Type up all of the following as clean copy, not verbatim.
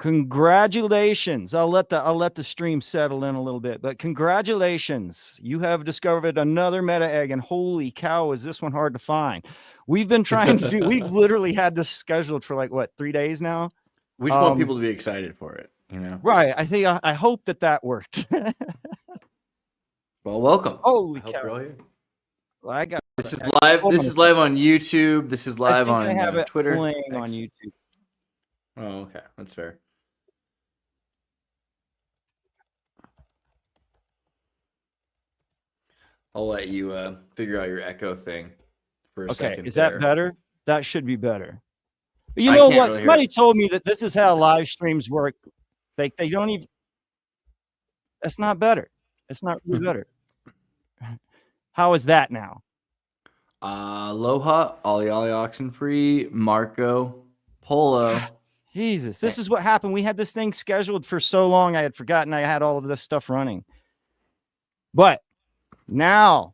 Congratulations. I'll let the stream settle in a little bit, but congratulations. You have discovered another meta egg, and holy cow, is this one hard to find. We've been trying to do, we've literally had this scheduled for like what, 3 days now? We just want people to be excited for it, you know? Right. I hope that worked. Well, welcome. Holy I hope cow. you're all here. Well, I got this is live. This is live on YouTube. This is live on I have it Twitter. Playing on YouTube. Oh, okay. That's fair. I'll let you figure out your echo thing for a second. Okay, is that better? That should be better. But you know what? Really somebody told me that this is how live streams work. They don't even. That's not better. It's not really better. How is that now? Aloha, Ollie Oxenfree, Marco, Polo. Jesus, this is what happened. We had this thing scheduled for so long, I had forgotten I had all of this stuff running. But now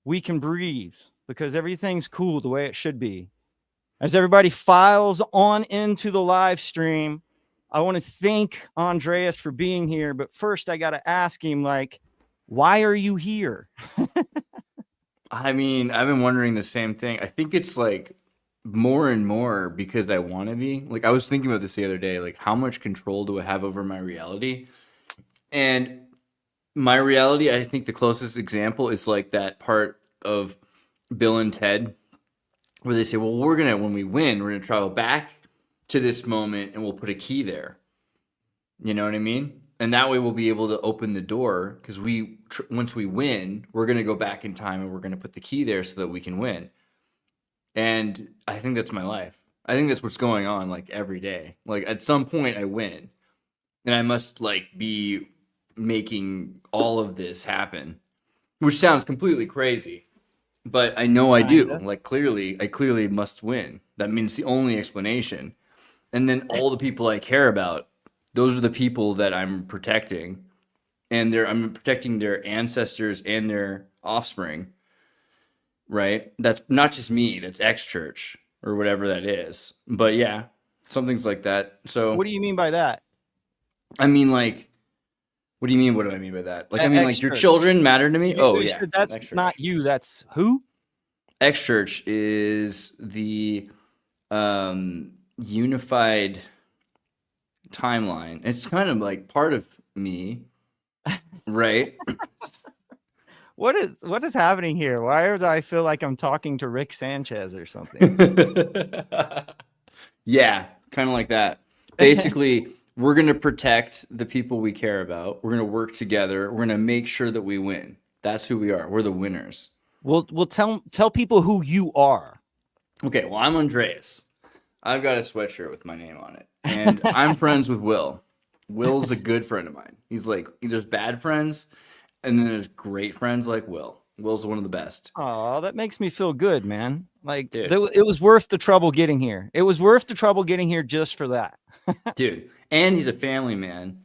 we can breathe because everything's cool the way it should be. As everybody files on into the live stream, I want to thank Andreas for being here. But first, I got to ask him, like, why are you here? I mean, I've been wondering the same thing. I think it's like more and more because I want to be. Like, I was thinking about this the other day. Like, how much control do I have over my reality? And my reality, I think the closest example is like that part of Bill and Ted where they say, well, when we win, we're going to travel back to this moment and we'll put a key there. You know what I mean? And that way we'll be able to open the door because once we win, we're going to go back in time and we're going to put the key there so that we can win. And I think that's my life. I think that's what's going on like every day. Like at some point I win and I must like be making all of this happen, which sounds completely crazy, but I know I do. Like I clearly must win. That means the only explanation. And then all the people I care about, those are the people that I'm protecting, and I'm protecting their ancestors and their offspring, right? That's not just me, that's X Church or whatever that is. But yeah, something's like that. So what do you mean by that? I mean, like, what do you mean? What do I mean by that? Like, I mean, like, your children matter to me. Oh, yeah. That's not you. That's who? X Church is the unified timeline. It's kind of like part of me, right? What is happening here? Why do I feel like I'm talking to Rick Sanchez or something? Yeah, kind of like that. Basically, we're going to protect the people we care about. We're going to work together. We're going to make sure that we win. That's who we are. We're the winners. We'll tell people who you are. Okay, well, I'm Andreas. I've got a sweatshirt with my name on it. And I'm friends with Will. Will's a good friend of mine. He's like, there's bad friends, and then there's great friends like Will. Will's one of the best. Oh, that makes me feel good, man. Like, it was worth the trouble getting here. It was worth the trouble getting here just for that. Dude, and he's a family man.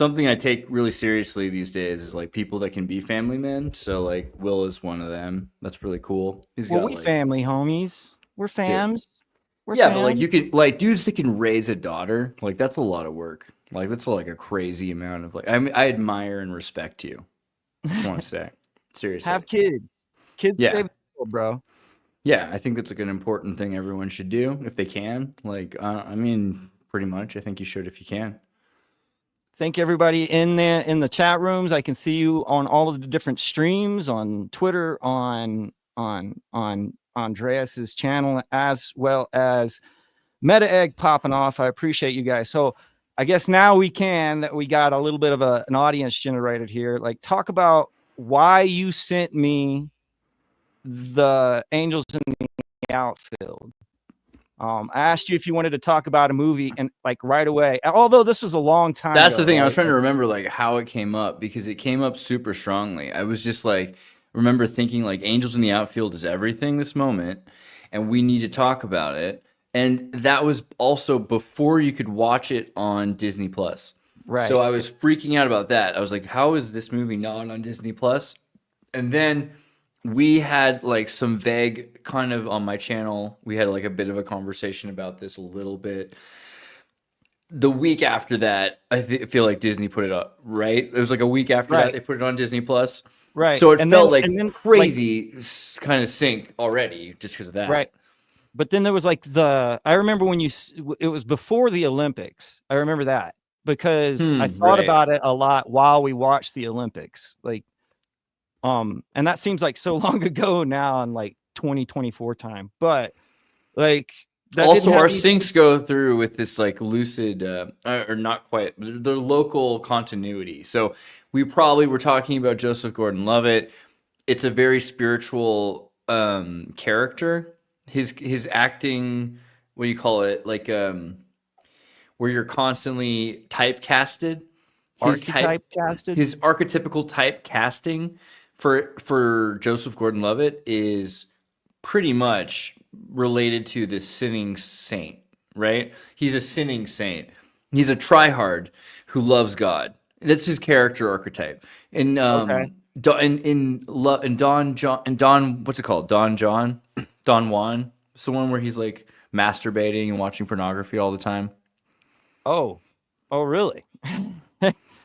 Something I take really seriously these days is like people that can be family men. So like Will is one of them. That's really cool. We family homies. We're fams. Dude. But like you can like dudes that can raise a daughter, like that's a lot of work. Like that's like a crazy amount of like I admire and respect you. I just want to say. Seriously. Have kids. Kids save the world, bro. Yeah, I think that's like an important thing everyone should do if they can. Like I mean, pretty much. I think you should if you can. Thank everybody in the chat rooms. I can see you on all of the different streams on Twitter, on Andreas's channel, as well as Meta Egg popping off. I appreciate you guys. So I guess now we got a little bit of an audience generated here. Like, talk about why you sent me the Angels in the Outfield. I asked you if you wanted to talk about a movie, and like right away, although this was a long time That's ago, the thing. Right? I was trying to remember like how it came up because it came up super strongly. I was just like, remember thinking like Angels in the Outfield is everything this moment, and we need to talk about it. And that was also before you could watch it on Disney Plus. Right. So I was freaking out about that. I was like, how is this movie not on Disney Plus? And then we had like some vague kind of on my channel. We had like a bit of a conversation about this a little bit. the week after that, feel like Disney put it up, right? It was like a week after that Right. they put it on Disney Plus. Right. So it And felt then like like crazy kind of sync already just because of that. right. But then there was like I remember when it was before the Olympics. I remember that because I thought Right. about it a lot while we watched the Olympics. Like, and that seems like so long ago now in like 2024 time. But like that didn't Also, have our anything syncs go through with this like lucid, or not quite, the local continuity. So we probably were talking about Joseph Gordon-Levitt. It's a very spiritual character. His acting, what do you call it? Like where you're constantly typecasted. archetype casted. His archetypical type casting for Joseph Gordon-Levitt is pretty much related to the sinning saint, right? He's a sinning saint. He's a tryhard who loves God. That's his character archetype. And Okay. Don, what's it called? Don Juan. It's the one where he's like masturbating and watching pornography all the time. Oh really?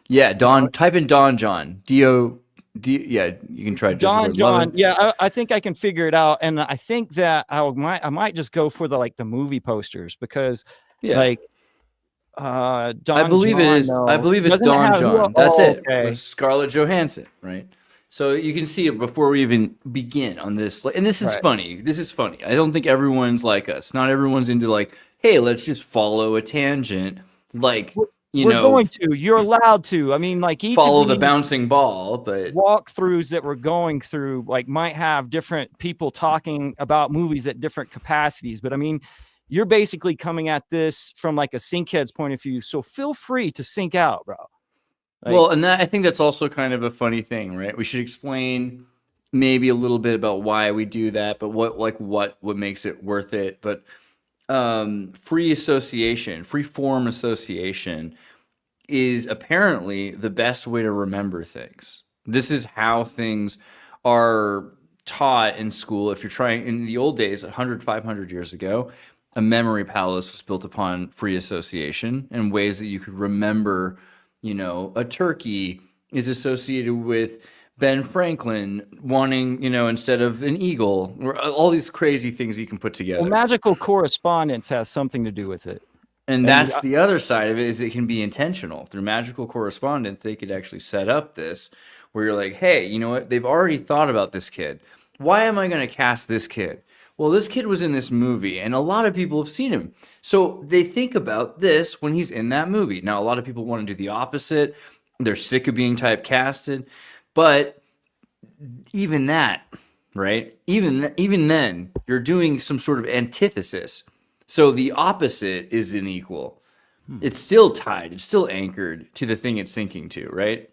Yeah, type in Don John. Yeah, you can try Joseph John. Gordon-Levitt. Yeah, I think I can figure it out, and I think that I might just go for the movie posters because like Don I believe John, it is. I believe it's doesn't it Don have John. That's it. Okay. With Scarlett Johansson, right? So you can see it before we even begin on this. And this is funny. This is funny. I don't think everyone's like us. Not everyone's into like, hey, let's just follow a tangent. Like, we're going to. You're allowed to. I mean, like follow the bouncing ball, but walkthroughs that we're going through like might have different people talking about movies at different capacities. But I mean, you're basically coming at this from like a synchead's point of view. So feel free to sync out, bro. Like, well, and I think that's also kind of a funny thing, right? We should explain maybe a little bit about why we do that, but what makes it worth it. But free form association is apparently the best way to remember things. This is how things are taught in school. If you're trying, in the old days, 100, 500 years ago, a memory palace was built upon free association and ways that you could remember. A turkey is associated with Ben Franklin wanting, instead of an eagle, or all these crazy things you can put together. Well, magical correspondence has something to do with it. And that's the other side of it, is it can be intentional. Through magical correspondence, they could actually set up this where you're like, hey, you know what? They've already thought about this kid. Why am I going to cast this kid? Well, this kid was in this movie, and a lot of people have seen him. So they think about this when he's in that movie. Now, a lot of people want to do the opposite. They're sick of being typecasted. But even that, right? Even then, you're doing some sort of antithesis. So the opposite is unequal. It's still tied. It's still anchored to the thing it's syncing to, right?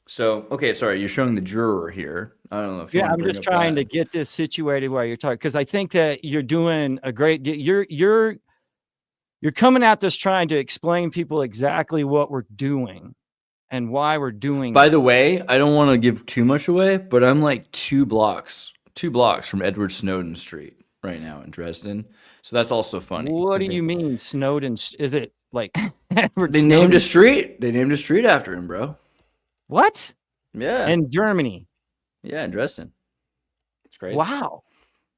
So, okay, sorry, you're showing the juror here. I don't know if you I'm just trying to get this situated while you're talking, because I think that you're doing a great. You're coming at this trying to explain people exactly what we're doing and why we're doing. By the way, I don't want to give too much away, but I'm like 2 blocks from Edward Snowden Street right now in Dresden. So that's also funny. What do you mean, Snowden? Is it like Edward? They named a street. They named a street after him, bro. What? Yeah. In Germany. Yeah, in Dresden. It's crazy. Wow.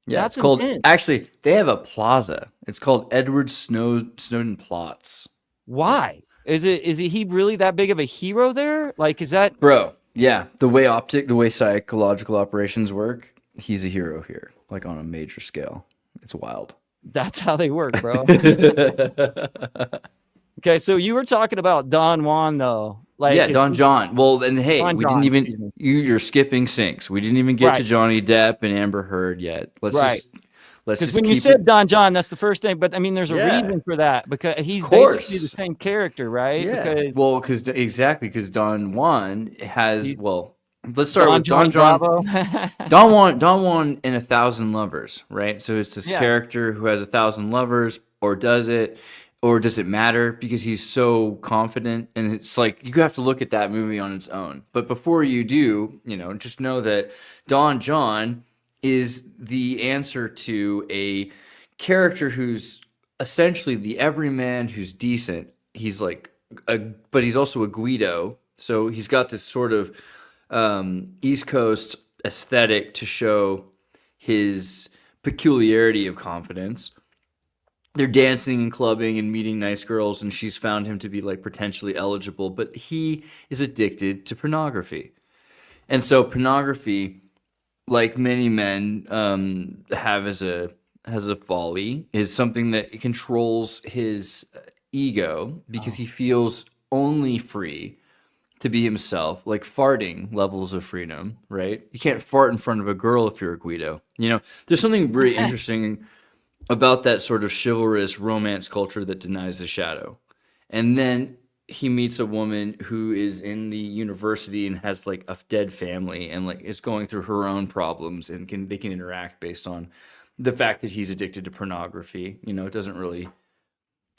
Yeah, it's called intense. Actually, they have a plaza. It's called Edward Snowden Platz. Why? Is he really that big of a hero there? Like, is that bro? Yeah, the way psychological operations work, he's a hero here, like on a major scale. It's wild. That's how they work, bro. Okay, so you were talking about Don Juan though. Like, yeah, Don John. Well, and hey, didn't even you're skipping syncs. We didn't even get to Johnny Depp and Amber Heard yet. Let's because when you said Don John, that's the first thing. But I mean, there's a reason for that, because he's basically the same character, right? Yeah. Because Don Juan has let's start with Don John. Don Juan in 1,000 Lovers, right? So it's this character who has 1,000 lovers, or does it? Or does it matter because he's so confident? And it's like, you have to look at that movie on its own. But before you do, just know that Don John is the answer to a character who's essentially the everyman who's decent he's like but he's also a Guido, so he's got this sort of East Coast aesthetic to show his peculiarity of confidence. They're dancing and clubbing and meeting nice girls, and she's found him to be like potentially eligible, but he is addicted to pornography. And so pornography, like many men have as a folly, is something that controls his ego because he feels only free to be himself, like farting levels of freedom, right? You can't fart in front of a girl if you're a Guido. You know, there's something very interesting about that sort of chivalrous romance culture that denies the shadow. And then he meets a woman who is in the university and has like a dead family and like is going through her own problems, and they can interact based on the fact that he's addicted to pornography. You know, it doesn't really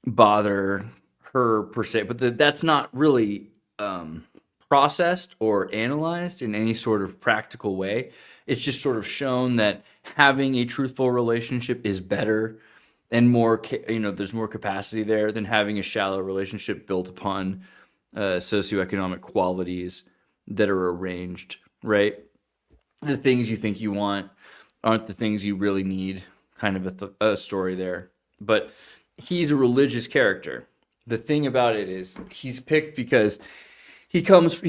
bother her per se, but that's not really processed or analyzed in any sort of practical way. It's just sort of shown that having a truthful relationship is better and more, you know, there's more capacity there than having a shallow relationship built upon socioeconomic qualities that are arranged, right? The things you think you want aren't the things you really need, kind of a story there. But he's a religious character. The thing about it is he's picked because he becomes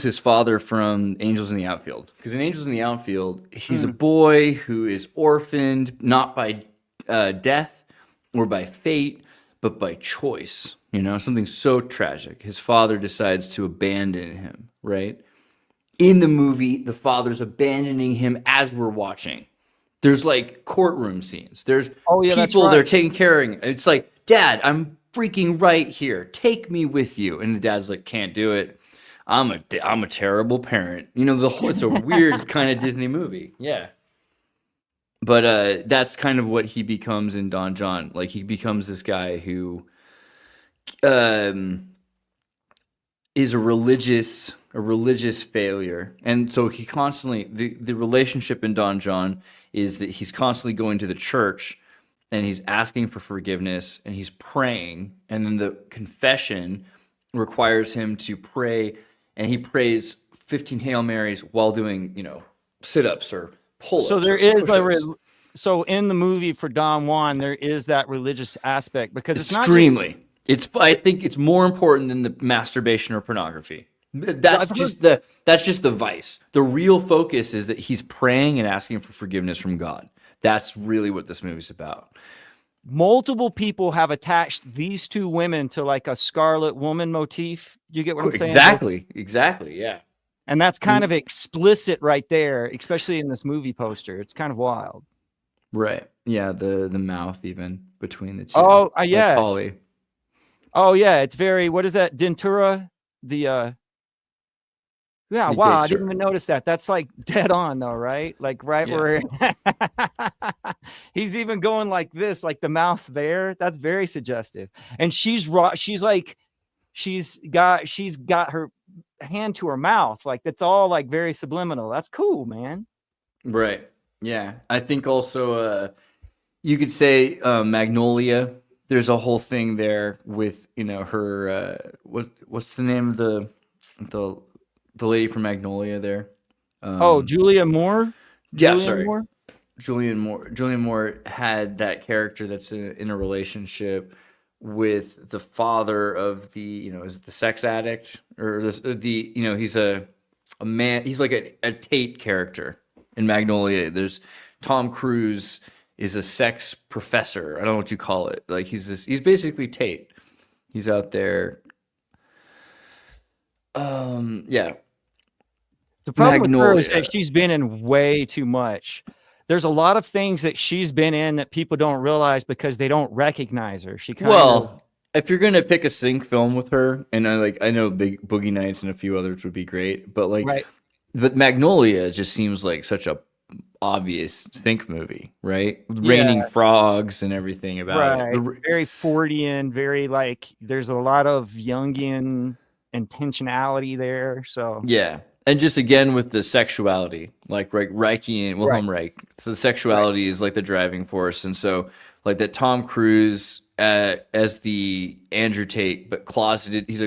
his father from Angels in the Outfield. Because in Angels in the Outfield, he's a boy who is orphaned, not by death or by fate, but by choice. You know, something so tragic. His father decides to abandon him, right? In the movie, the father's abandoning him as we're watching. There's like courtroom scenes. There's people they're taking care of. It's like, Dad, I'm freaking right here. Take me with you. And the dad's like, can't do it. I'm a terrible parent. You know, it's a weird kind of Disney movie. Yeah. But that's kind of what he becomes in Don John. Like he becomes this guy who is a religious failure. And so he constantly the relationship in Don John is that he's constantly going to the church and he's asking for forgiveness and he's praying, and then the confession requires him to pray, and he prays 15 Hail Marys while doing, you know, sit-ups or pull-ups. So there is so in the movie for Don Juan, there is that religious aspect because it's extremely. I think it's more important than the masturbation or pornography. That's just the vice. The real focus is that he's praying and asking for forgiveness from God. That's really what this movie's about. Multiple people have attached these two women to like a Scarlet Woman motif. You get what I'm saying? Exactly. Yeah. And that's kind of explicit right there, especially in this movie poster. It's kind of wild. Right. Yeah. The mouth even between the two. Oh, yeah. Like Holly. Oh, yeah. It's very, what is that? Dentura? Yeah, wow, I didn't even notice that. That's like dead on though, right? Like where he's even going like this, like the mouth there. That's very suggestive. And she's like she's got her hand to her mouth. Like that's all like very subliminal. That's cool, man. Right. Yeah. I think also you could say Magnolia. There's a whole thing there with, you know, her what's the name of the lady from Magnolia there? Julia Moore? Julianne Moore had that character that's in a relationship with the father of the, you know, is it the sex addict or the you know, he's a man, he's like a Tate character in Magnolia. There's Tom Cruise is a sex professor. I don't know what you call it. Like he's basically Tate. He's out there. Yeah. The problem with her is that she's been in way too much. There's a lot of things that she's been in that people don't realize because they don't recognize her. If you're gonna pick a sync film with her, and I know Big Boogie Nights and a few others would be great, but but Magnolia just seems like such a obvious sync movie, right? Raining frogs and everything about it. Very Fordian, very like there's a lot of Jungian intentionality there. So yeah. And just again with the sexuality, like Reiki and Right. Wilhelm Reich. So the Right. sexuality is like the driving force, and so like that Tom Cruise as the Andrew Tate, but closeted. Is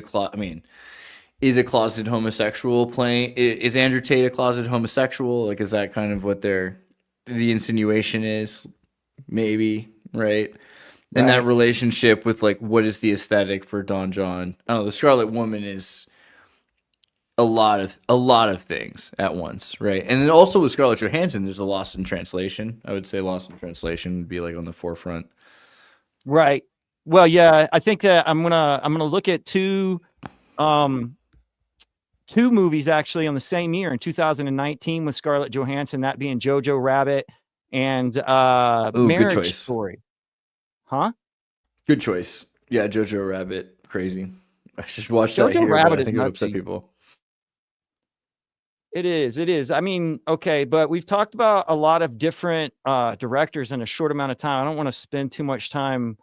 a closeted homosexual playing? Is Andrew Tate a closeted homosexual? Like, is that kind of what the insinuation is? Maybe, right? And that Right. relationship with like what is the aesthetic for Don John? I don't know. The Scarlet Woman is a lot of things at once, right? And then also with Scarlett Johansson, there's a lost in translation. I would say lost in translation would be like on the forefront. Right. Well, yeah, I think that I'm gonna look at um two movies actually on the same year in 2019 with Scarlett Johansson, that being Jojo Rabbit and Oh, good Marriage choice. Story. Huh? Good choice. Yeah, Jojo Rabbit, crazy. I just watched that Jojo here, but Rabbit I is think it would upset nutsy. people. It is. It is. I mean, okay, but we've talked about a lot of different directors in a short amount of time. I don't want to spend too much time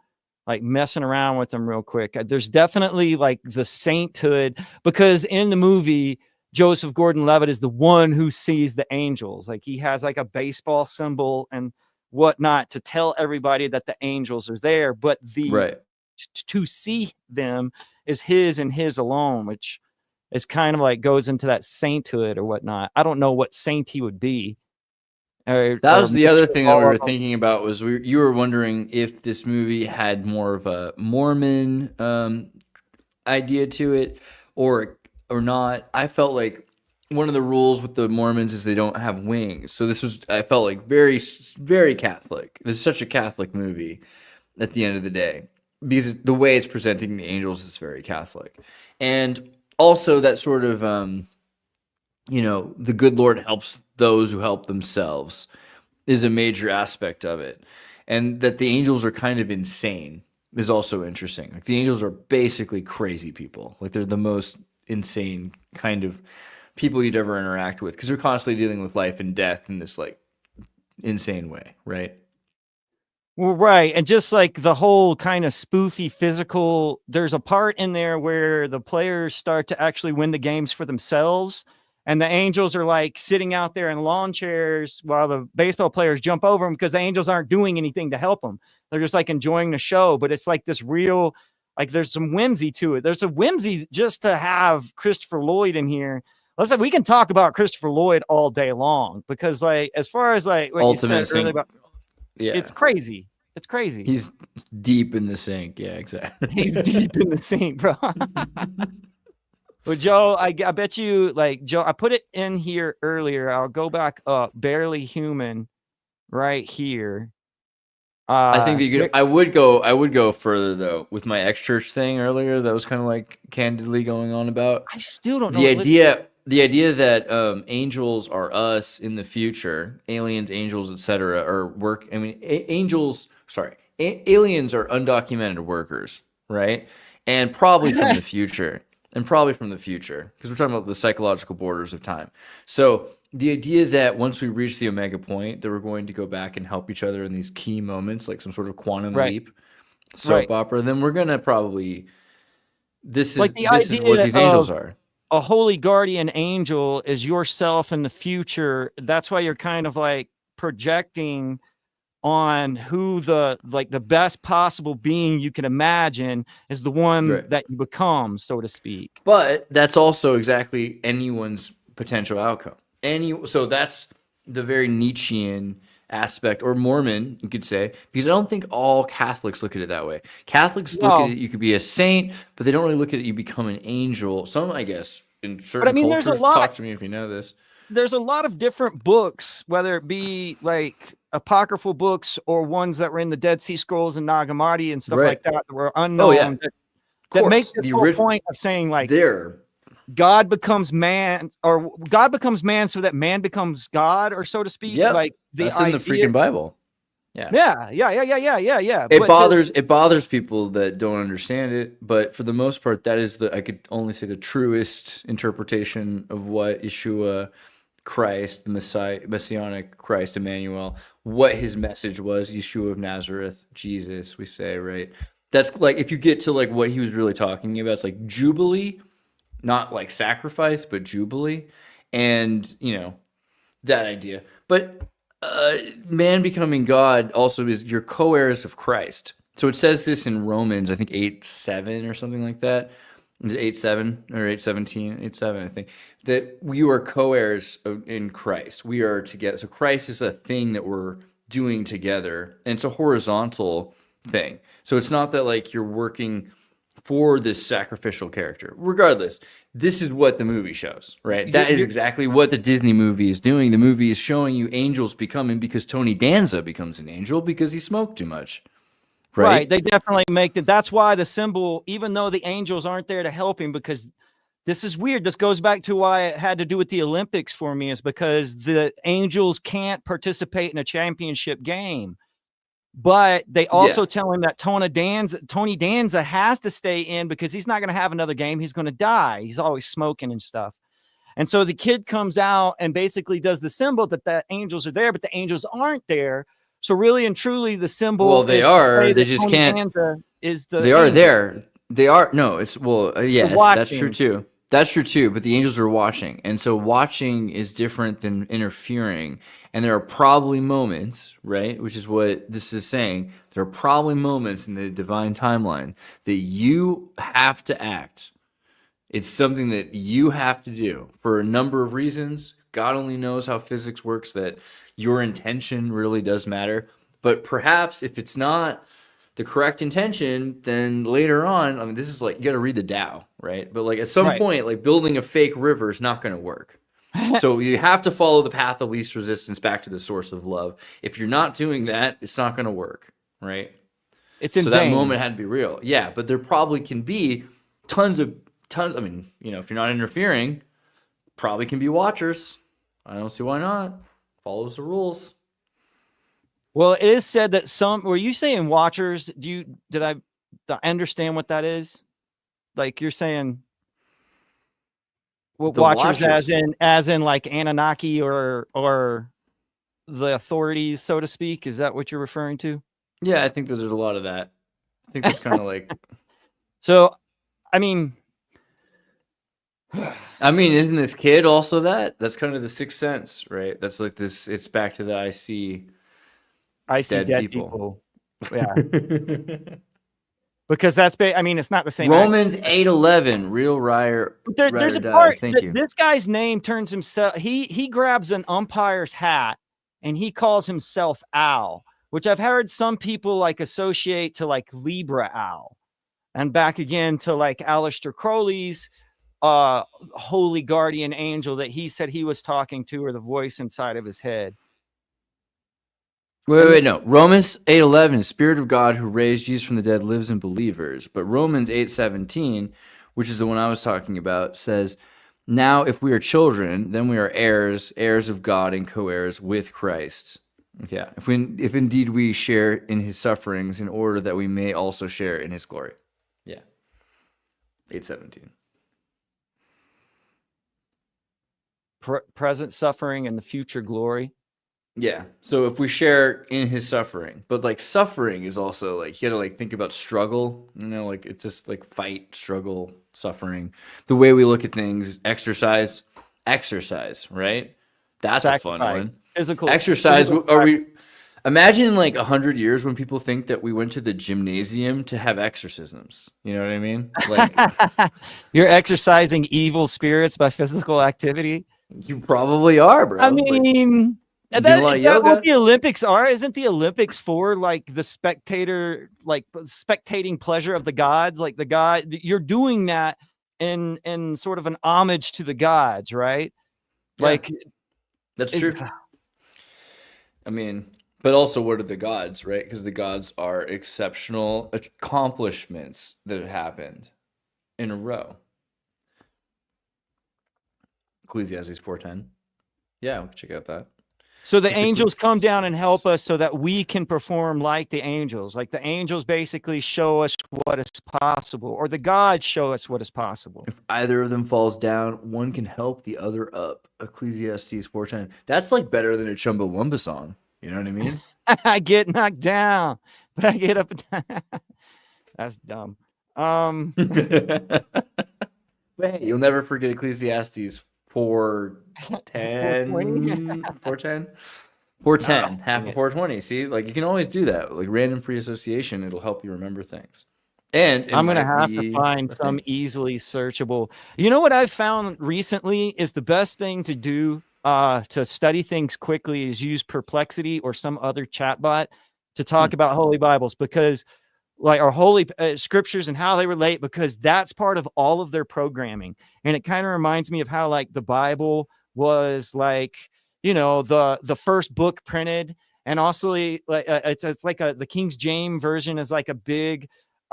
like messing around with them real quick. There's definitely like the sainthood because in the movie, Joseph Gordon-Levitt is the one who sees the angels. Like he has like a baseball symbol and whatnot to tell everybody that the angels are there, but Right. to see them is his and his alone, which is kind of like goes into that sainthood or whatnot. I don't know what saint he would be. That Or was the other thing that we all were of them. thinking about was you were wondering if this movie had more of a Mormon idea to it or not. I felt like one of the rules with the Mormons is they don't have wings. So I felt like very very Catholic. This is such a Catholic movie at the end of the day because the way it's presenting the angels is very Catholic. And also that sort of the good Lord helps those who help themselves is a major aspect of it. And that the angels are kind of insane is also interesting. Like the angels are basically crazy people. Like they're the most insane kind of people you'd ever interact with because they're constantly dealing with life and death in this like insane way, right? Well, right. And just like the whole kind of spoofy physical, there's a part in there where the players start to actually win the games for themselves. And the angels are like sitting out there in lawn chairs while the baseball players jump over them because the angels aren't doing anything to help them. They're just like enjoying the show. But it's like this real, like there's some whimsy to it. There's a whimsy just to have Christopher Lloyd in here. Listen, we can talk about Christopher Lloyd all day long because, like, as far as like what you said Ultimate earlier sink. about Yeah. it's crazy. It's crazy. He's deep in the sink. Yeah, exactly. He's deep in the sink, bro. Well, Joe, I bet you like Joe, I put it in here earlier. I'll go back up. Barely Human right here. I think that you could. I would go further though with my ex church thing earlier. That was kind of like candidly going on about I still don't know the what list it is. the idea that angels are us in the future, aliens, angels, etc. are work. I mean, angels. Sorry, aliens are undocumented workers, right? And probably from the future, because we're talking about the psychological borders of time. So the idea that once we reach the omega point, that we're going to go back and help each other in these key moments, like some sort of quantum Right. leap soap Right. opera, then we're gonna probably Like the this is what idea these of angels are. a holy guardian angel is yourself in the future. That's why you're kind of like projecting on who the best possible being you can imagine is the one Right. that you become, so to speak. But that's also exactly anyone's potential outcome. So that's the very Nietzschean aspect, or Mormon, you could say, because I don't think all Catholics look at it that way. Catholics look at No, it, you could be a saint, but they don't really look at it, you become an angel. Some, I guess, in but I certain mean, cultures, talk to me if you know this. there's a lot of different books, whether it be like apocryphal books or ones that were in the Dead Sea Scrolls and Nag Hammadi and stuff Right. like that were Oh, yeah. unknown Of that make course. this The whole original, point of saying like there. God becomes man, or God becomes man so that man becomes God, or so to speak. Yep. Like the That's in the idea. freaking Bible. Yeah. Yeah. It But bothers people that don't understand it, but for the most part, that is I could only say the truest interpretation of what Yeshua Christ, the Messianic Christ, Emmanuel, what his message was, Yeshua of Nazareth, Jesus, we say, right? That's like, if you get to like what he was really talking about, it's like Jubilee, not like sacrifice, but Jubilee. and that idea. But man becoming God also is you're co-heirs of Christ. So it says this in Romans, I think 8:7 or something like that. Is it 8:7 or 8:17? 8:7, I think. That we are co-heirs in Christ. We are together. So Christ is a thing that we're doing together, and it's a horizontal thing. So it's not that like you're working for this sacrificial character. Regardless, this is what the movie shows, right? That is exactly what the Disney movie is doing. The movie is showing you angels becoming, because Tony Danza becomes an angel because he smoked too much. Right? They definitely make that. That's why the symbol, even though the angels aren't there to help him, because this is weird. This goes back to why it had to do with the Olympics for me, is because the angels can't participate in a championship game. But they also tell him that Tony Danza has to stay in because he's not going to have another game. He's going to die. He's always smoking and stuff. And so the kid comes out and basically does the symbol that the angels are there, but the angels aren't there. So really and truly, the symbol. Well, they are. They just Tony can't. Danza is the. They are there. They are. No, it's yes, that's true too. That's true too. But the angels are watching, and so watching is different than interfering. And there are probably moments, right? Which is what this is saying. There are probably moments in the divine timeline that you have to act. It's something that you have to do for a number of reasons. God only knows how physics works, that your intention really does matter. But perhaps if it's not the correct intention, then later on, I mean, this is like, you got to read the Tao, right? But like at some point, like building a fake river is not going to work. So you have to follow the path of least resistance back to the source of love. If you're not doing that, it's not going to work, right? It's in so vain. That moment had to be real. Yeah, but there probably can be tons. I mean, if you're not interfering, probably can be watchers. I don't see why not. Follows the rules. Well, it is said that were you saying watchers? Did I understand what that is? Like you're saying what watchers as in like Anunnaki or the authorities, so to speak? Is that what you're referring to? Yeah, I think that there's a lot of that. I think that's kind of like. So, I mean, isn't this kid also that? That's kind of the sixth sense, right? That's like this. It's back to the I see dead people. Yeah. Because it's not the same. Romans 8:11, real rire. There's a part. This guy's name turns himself. He grabs an umpire's hat and he calls himself Al, which I've heard some people like associate to like Libra Al, and back again to like Aleister Crowley's holy guardian angel that he said he was talking to, or the voice inside of his head. Wait, no. Romans 8:11, Spirit of God who raised Jesus from the dead lives in believers. But Romans 8:17, which is the one I was talking about, says, now if we are children, then we are heirs, heirs of God and co-heirs with Christ. Yeah, if indeed we share in his sufferings, in order that we may also share in his glory. Yeah. 8:17. Present suffering and the future glory. Yeah. So if we share in his suffering, but like suffering is also like, you got to like think about struggle, like it's just like fight, struggle, suffering. The way we look at things, exercise, right? That's sacrifice. A fun one. Physical exercise. Are we? Imagine in like 100 years when people think that we went to the gymnasium to have exorcisms. You know what I mean? Like you're exercising evil spirits by physical activity. You probably are, bro. I mean. Is that what the Olympics are? Isn't the Olympics for like the spectator, like spectating pleasure of the gods? Like the god, you're doing that in sort of an homage to the gods, right? Yeah. Like that's true. I mean, but also what are the gods, right? Because the gods are exceptional accomplishments that have happened in a row. Ecclesiastes 4:10. Yeah, we can check out that. So the angels come down and help us so that we can perform like the angels. Like the angels basically show us what is possible, or the gods show us what is possible. If either of them falls down, one can help the other up. Ecclesiastes 4:10. That's like better than a Chumbawamba song. You know what I mean? I get knocked down, but I get up. That's dumb. But hey, you'll never forget Ecclesiastes 4 420. 410. 410, half Dang of it. 420. See, like you can always do that. Like random free association, it'll help you remember things. And it I'm gonna might have to be find a some thing. easily searchable. You know what I've found recently is the best thing to do to study things quickly is use Perplexity or some other chatbot to Hmm. talk about Holy Bibles, because like our holy scriptures and how they relate, because that's part of all of their programming. And it kind of reminds me of how like the Bible was like, the first book printed. And also like it's like the King James version is like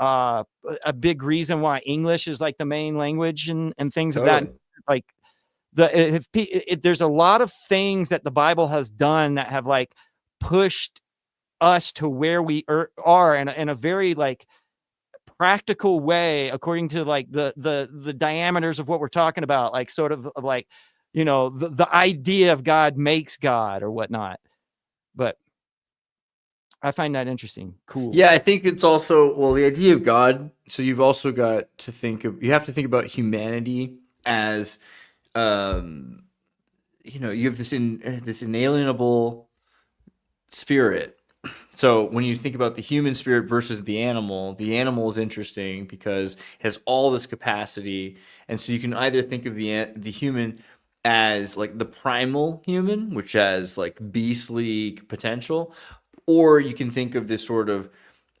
uh a big reason why English is like the main language and things of that. Totally. Like there's a lot of things that the Bible has done that have like pushed us to where we are in a very like practical way, according to like the diameters of what we're talking about, like sort of like the idea of God makes God or whatnot. But I find that interesting. Cool. Yeah, I think it's also, well, the idea of God. So you've also got to you have to think about humanity as, um, you have this inalienable spirit. So when you think about the human spirit versus the animal is interesting because it has all this capacity, and so you can either think of the human as like the primal human, which has like beastly potential, or you can think of this sort of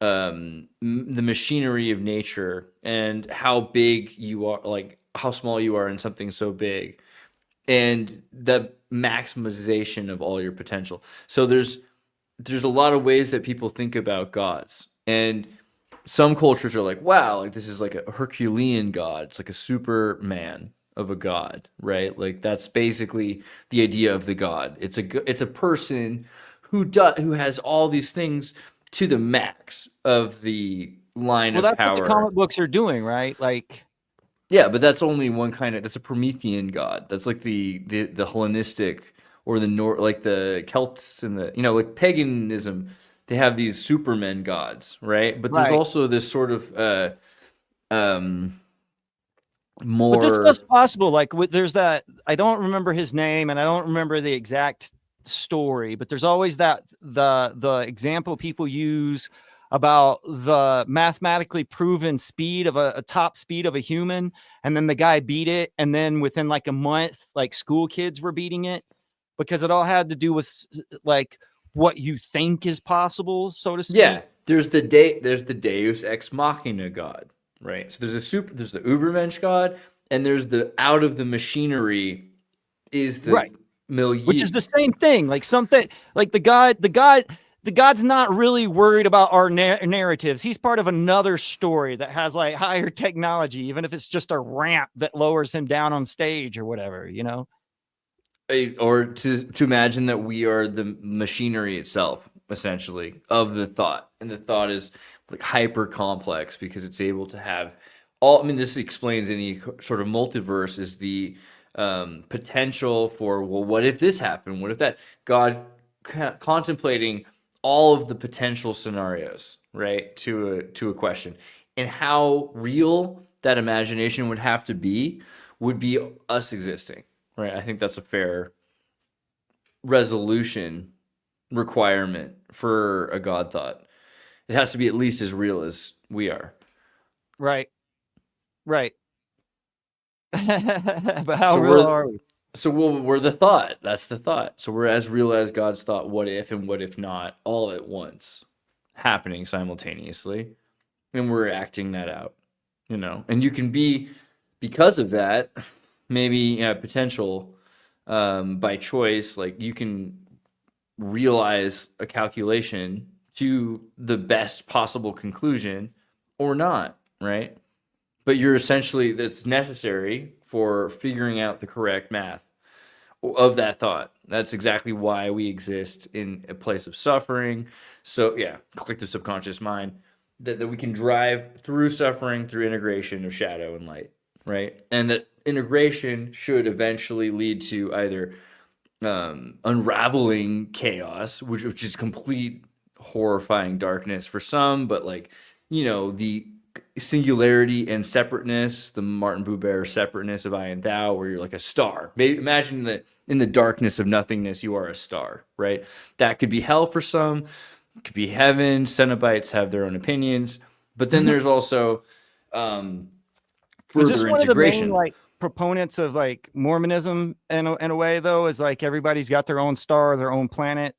the machinery of nature and how big you are, like how small you are in something so big, and the maximization of all your potential. So there's a lot of ways that people think about gods. And some cultures are like, wow, like this is like a Herculean god. It's like a superman of a god, right? Like that's basically the idea of the god. It's a person who has all these things to the max of the line Well, of that's what the power. comic books are doing, right? Like, Yeah, but that's only one kind of, that's a Promethean god. That's like the Hellenistic or the Nor like the Celts and the like paganism. They have these supermen gods, right? But there's right. also this sort of um But this stuff's more possible. Like, there's that. I don't remember his name, and I don't remember the exact story. But there's always that the example people use about the mathematically proven speed of a top speed of a human, and then the guy beat it, and then within like a month, like school kids were beating it because it all had to do with like what you think is possible, so to yeah. speak. There's the Deus ex machina god, right? So there's the Ubermensch god, and there's the out of the machinery is the Right. Which milieu. is the same thing. Like something like the God's not really worried about our narratives. He's part of another story that has like higher technology, even if it's just a ramp that lowers him down on stage or whatever. Or to imagine that we are the machinery itself, essentially, of the thought, and the thought is like hyper complex because it's able to have all. I mean, this explains any sort of multiverse is the potential for, well, what if this happened? What if that? God contemplating all of the potential scenarios, right, to a question, and how real that imagination would be us existing. Right. I think that's a fair resolution requirement for a God thought. It has to be at least as real as we are. Right. Right. But how So real we're are we? we're the thought. That's the thought. So we're as real as God's thought. What if and what if not, all at once, happening simultaneously, and we're acting that out. And you can be because of that, maybe potential by choice. Like you can realize a calculation to the best possible conclusion or not, right? But you're essentially, that's necessary for figuring out the correct math of that thought. That's exactly why we exist in a place of suffering. So, yeah, collective subconscious mind, that we can drive through suffering through integration of shadow and light, right? And that integration should eventually lead to either unraveling chaos, which is complete horrifying darkness for some, but like the singularity and separateness, the Martin Buber separateness of I and thou, where you're like a star. Imagine that in the darkness of nothingness, you are a star, right? That could be hell for some, it could be heaven. Cenobites have their own opinions, but then there's also Was this further one of the main integration. like proponents of like Mormonism in a way though? Is like everybody's got their own star, their own planet.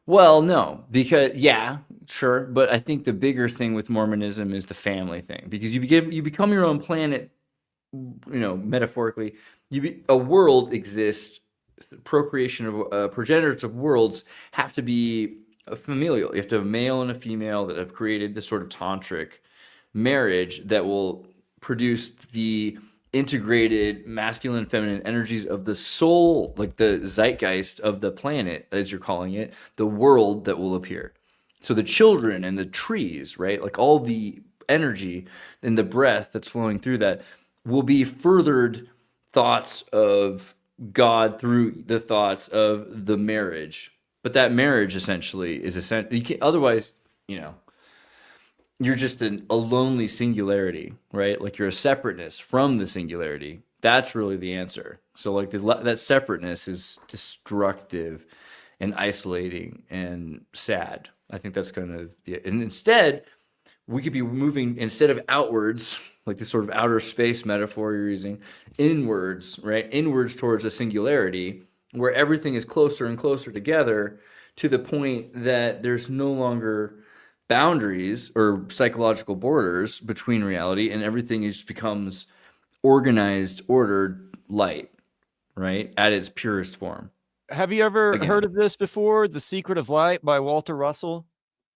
Well, no, because yeah, sure, but I think the bigger thing with Mormonism is the family thing, because you become your own planet, metaphorically. A world exists. Procreation of progenitors of worlds have to be familial. You have to have a male and a female that have created this sort of tantric marriage that will produce the integrated masculine and feminine energies of the soul, like the zeitgeist of the planet, as you're calling it, the world that will appear. So the children and the trees, right? Like all the energy and the breath that's flowing through that will be furthered thoughts of God through the thoughts of the marriage. But that marriage essentially is essential. You can't, otherwise, you're just a lonely singularity, right? Like you're a separateness from the singularity. That's really the answer. So like that separateness is destructive and isolating and sad. I think that's kind of and instead we could be moving, instead of outwards, like this sort of outer space metaphor you're using, inwards, right? Inwards towards a singularity where everything is closer and closer together to the point that there's no longer boundaries or psychological borders between reality, and everything just becomes organized, ordered light, right? At its purest form. Have you ever Again. heard of this before? The Secret of Light by Walter Russell?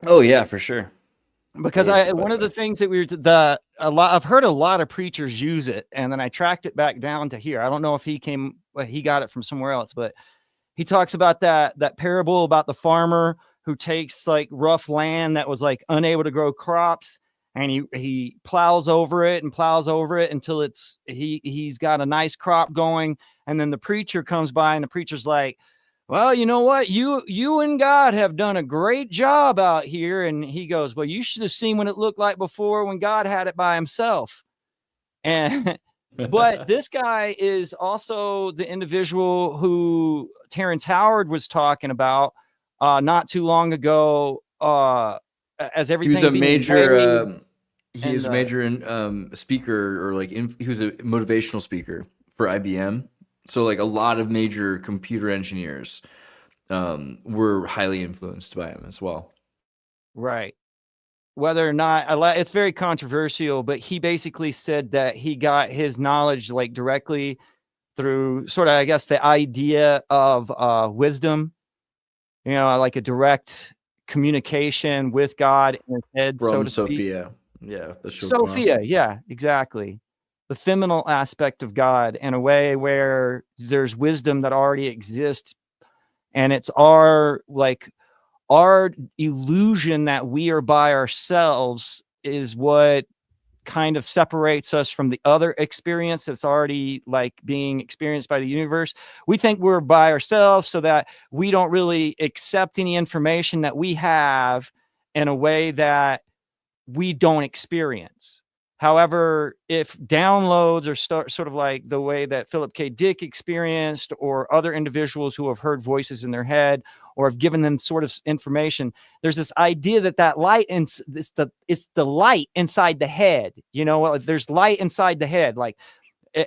Oh yeah, for sure. Because one of the things that I've heard a lot of preachers use it, and then I tracked it back down to here. I don't know if he got it from somewhere else, but he talks about that parable about the farmer who takes like rough land that was like unable to grow crops, and he plows over it until he's got a nice crop going, and then the preacher comes by and the preacher's like, well, you know what? You and God have done a great job out here. And he goes, well, you should have seen what it looked like before when God had it by himself. And but this guy is also the individual who Terrence Howard was talking about not too long ago, as everything He was a being major he and, was a major speaker, or like he was a motivational speaker for IBM. So like a lot of major computer engineers were highly influenced by him as well. right. Whether or not it's very controversial, but he basically said that he got his knowledge like directly through sort of, I guess, the idea of wisdom, like a direct communication with God in his head, so From to speak. Sophia. Yeah, the Sophia, yeah, exactly. The feminine aspect of God in a way where there's wisdom that already exists, and it's our illusion that we are by ourselves is what kind of separates us from the other experience that's already like being experienced by the universe. We think we're by ourselves so that we don't really accept any information that we have in a way that we don't experience. However, if downloads are sort of like the way that Philip K. Dick experienced, or other individuals who have heard voices in their head or have given them sort of information, there's this idea that light, it's the light inside the head. There's light inside the head. Like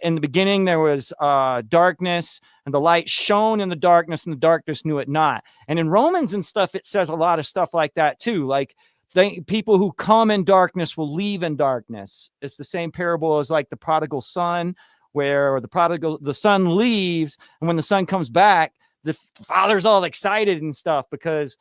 in the beginning, there was darkness, and the light shone in the darkness, and the darkness knew it not. And in Romans and stuff, it says a lot of stuff like that too. Like, people who come in darkness will leave in darkness. It's the same parable as like the prodigal son, where the son leaves, and when the son comes back, the father's all excited and stuff because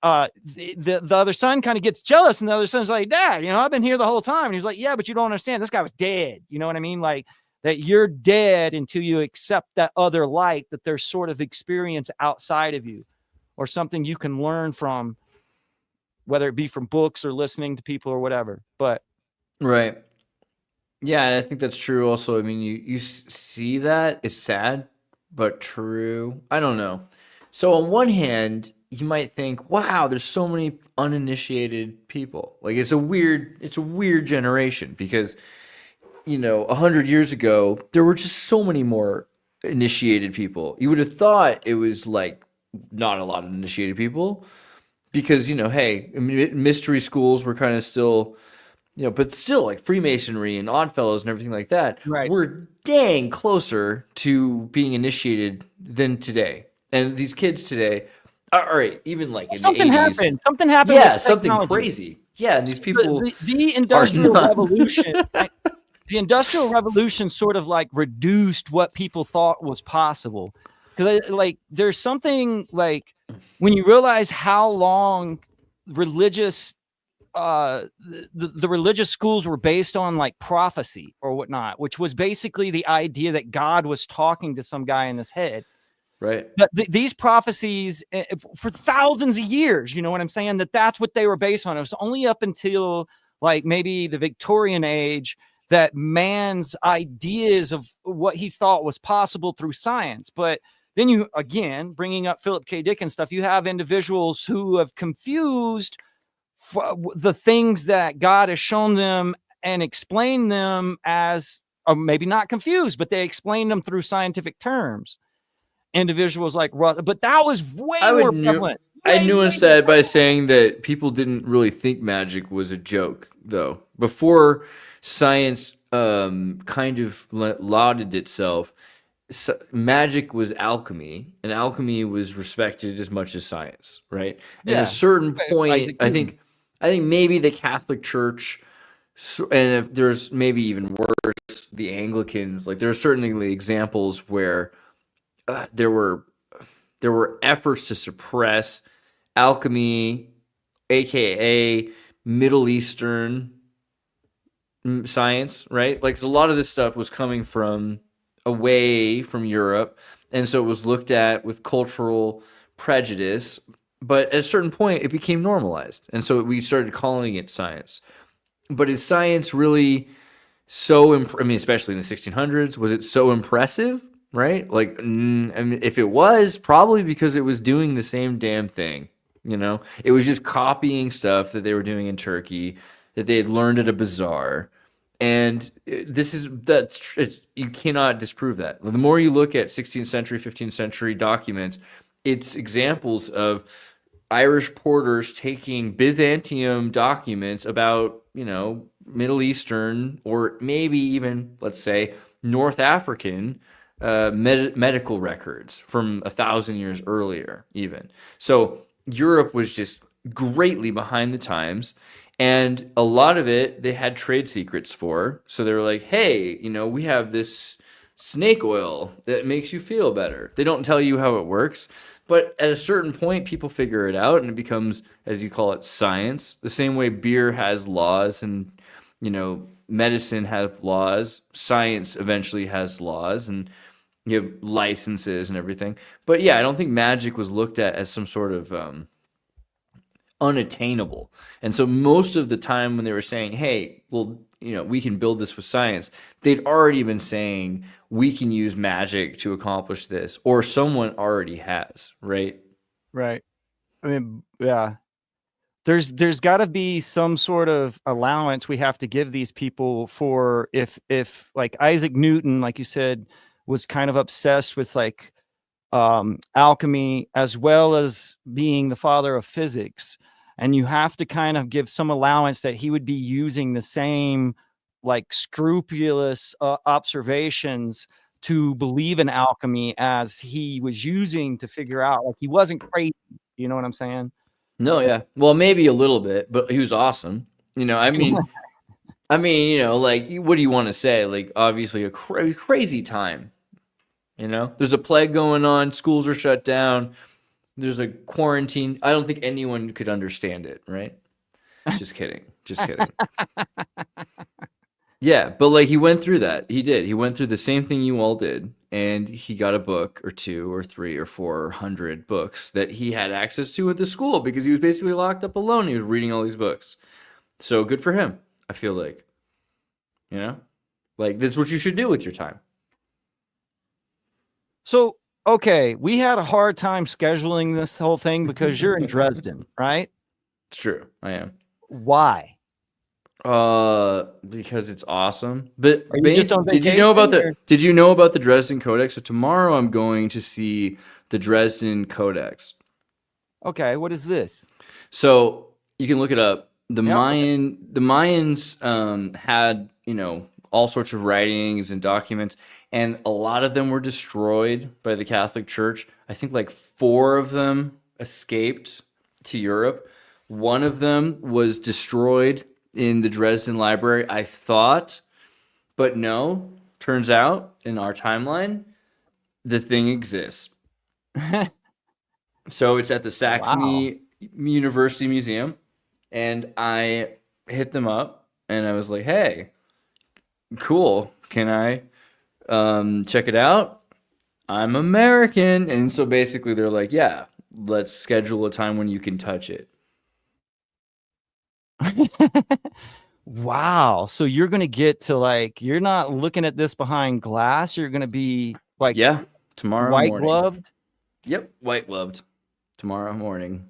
the other son kind of gets jealous, and the other son's like, Dad, I've been here the whole time. And he's like, yeah, but you don't understand. This guy was dead. You know what I mean? Like that you're dead until you accept that other light, that there's sort of experience outside of you or something you can learn from, whether it be from books or listening to people or whatever. But right. Yeah, I think that's true also. I mean, you see that. It's sad, but true. I don't know. So on one hand, you might think, wow, there's so many uninitiated people. Like it's a weird generation because 100 years ago there were just so many more initiated people. You would have thought it was like not a lot of initiated people because hey, mystery schools were kind of still but still like Freemasonry and Oddfellows and everything like that Right. were dang closer to being initiated than today. And these kids today, all right, even like in the Something 80s, happened. Something happened yeah, with something technology. crazy. Yeah, and these people The are Industrial not. Revolution. The Industrial Revolution sort of like reduced what people thought was possible. Because like there's something like when you realize how long religious the religious schools were based on like prophecy or whatnot, which was basically the idea that God was talking to some guy in his head. Right. But these prophecies for thousands of years, you know what I'm saying? That's what they were based on. It was only up until like maybe the Victorian age that man's ideas of what he thought was possible through science. But then you, again, bringing up Philip K. Dick and stuff, you have individuals who have confused the things that God has shown them and explained them as, or maybe not confused, but they explained them through scientific terms. Individuals like Russ, but that was way more prevalent. I nuanced that by saying that people didn't really think magic was a joke, though. Before science kind of lauded itself, magic was alchemy, and alchemy was respected as much as science, right? And at a certain point, I think maybe the Catholic Church, and if there's maybe even worse, the Anglicans, like there are certainly examples where there were efforts to suppress alchemy, aka Middle Eastern science, right? Like a lot of this stuff was coming from away from Europe, and so it was looked at with cultural prejudice. But at a certain point, it became normalized, and so we started calling it science. But is science really so? I mean, especially in the 1600s, was it so impressive? Right? Like, I mean, if it was, probably because it was doing the same damn thing. It was just copying stuff that they were doing in Turkey that they had learned at a bazaar. And you cannot disprove that. The more you look at 16th century, 15th century documents, it's examples of Irish porters taking Byzantium documents about, Middle Eastern or maybe even, let's say, North African medical records from 1,000 years earlier, even. So Europe was just greatly behind the times, and a lot of it they had trade secrets for. So they were like, "Hey, we have this snake oil that makes you feel better." They don't tell you how it works, but at a certain point, people figure it out, and it becomes, as you call it, science. The same way beer has laws, and medicine has laws. Science eventually has laws, and you have licenses and everything. But yeah, I don't think magic was looked at as some sort of unattainable. And so most of the time when they were saying, hey, well, we can build this with science, they'd already been saying we can use magic to accomplish this, or someone already has, right? Right. I mean, yeah. There's got to be some sort of allowance we have to give these people for if like Isaac Newton, like you said, was kind of obsessed with like alchemy as well as being the father of physics, and you have to kind of give some allowance that he would be using the same like scrupulous observations to believe in alchemy as he was using to figure out, like he wasn't crazy. You know what I'm saying? No, yeah. Well, maybe a little bit, but he was awesome. I mean, like, what do you want to say? Like, obviously, a crazy time. There's a plague going on. Schools are shut down. There's a quarantine. I don't think anyone could understand it, right? Just kidding. Just kidding. Yeah, but like he went through that. He did. He went through the same thing you all did, and he got a book or two or three or 400 books that he had access to at the school because he was basically locked up alone. He was reading all these books. So good for him, I feel like. Like that's what you should do with your time. So, okay, we had a hard time scheduling this whole thing because you're in Dresden, right? It's true. I am. Why? Because it's awesome. But Are you just on did you know about vacation, did you know about the Dresden Codex? So tomorrow I'm going to see the Dresden Codex. Okay, what is this? So you can look it up. The Yep. Mayans had, all sorts of writings and documents, and a lot of them were destroyed by the Catholic Church. I think like 4 of them escaped to Europe. One of them was destroyed in the Dresden Library, I thought, but no, turns out in our timeline, the thing exists. So it's at the Saxony University Museum, and I hit them up and I was like, hey, cool, can I check it out? I'm American. And so basically they're like, yeah, let's schedule a time when you can touch it. Wow. So you're going to get to like, you're not looking at this behind glass. You're going to be like, yeah, tomorrow white morning. gloved. Yep, white gloved tomorrow morning.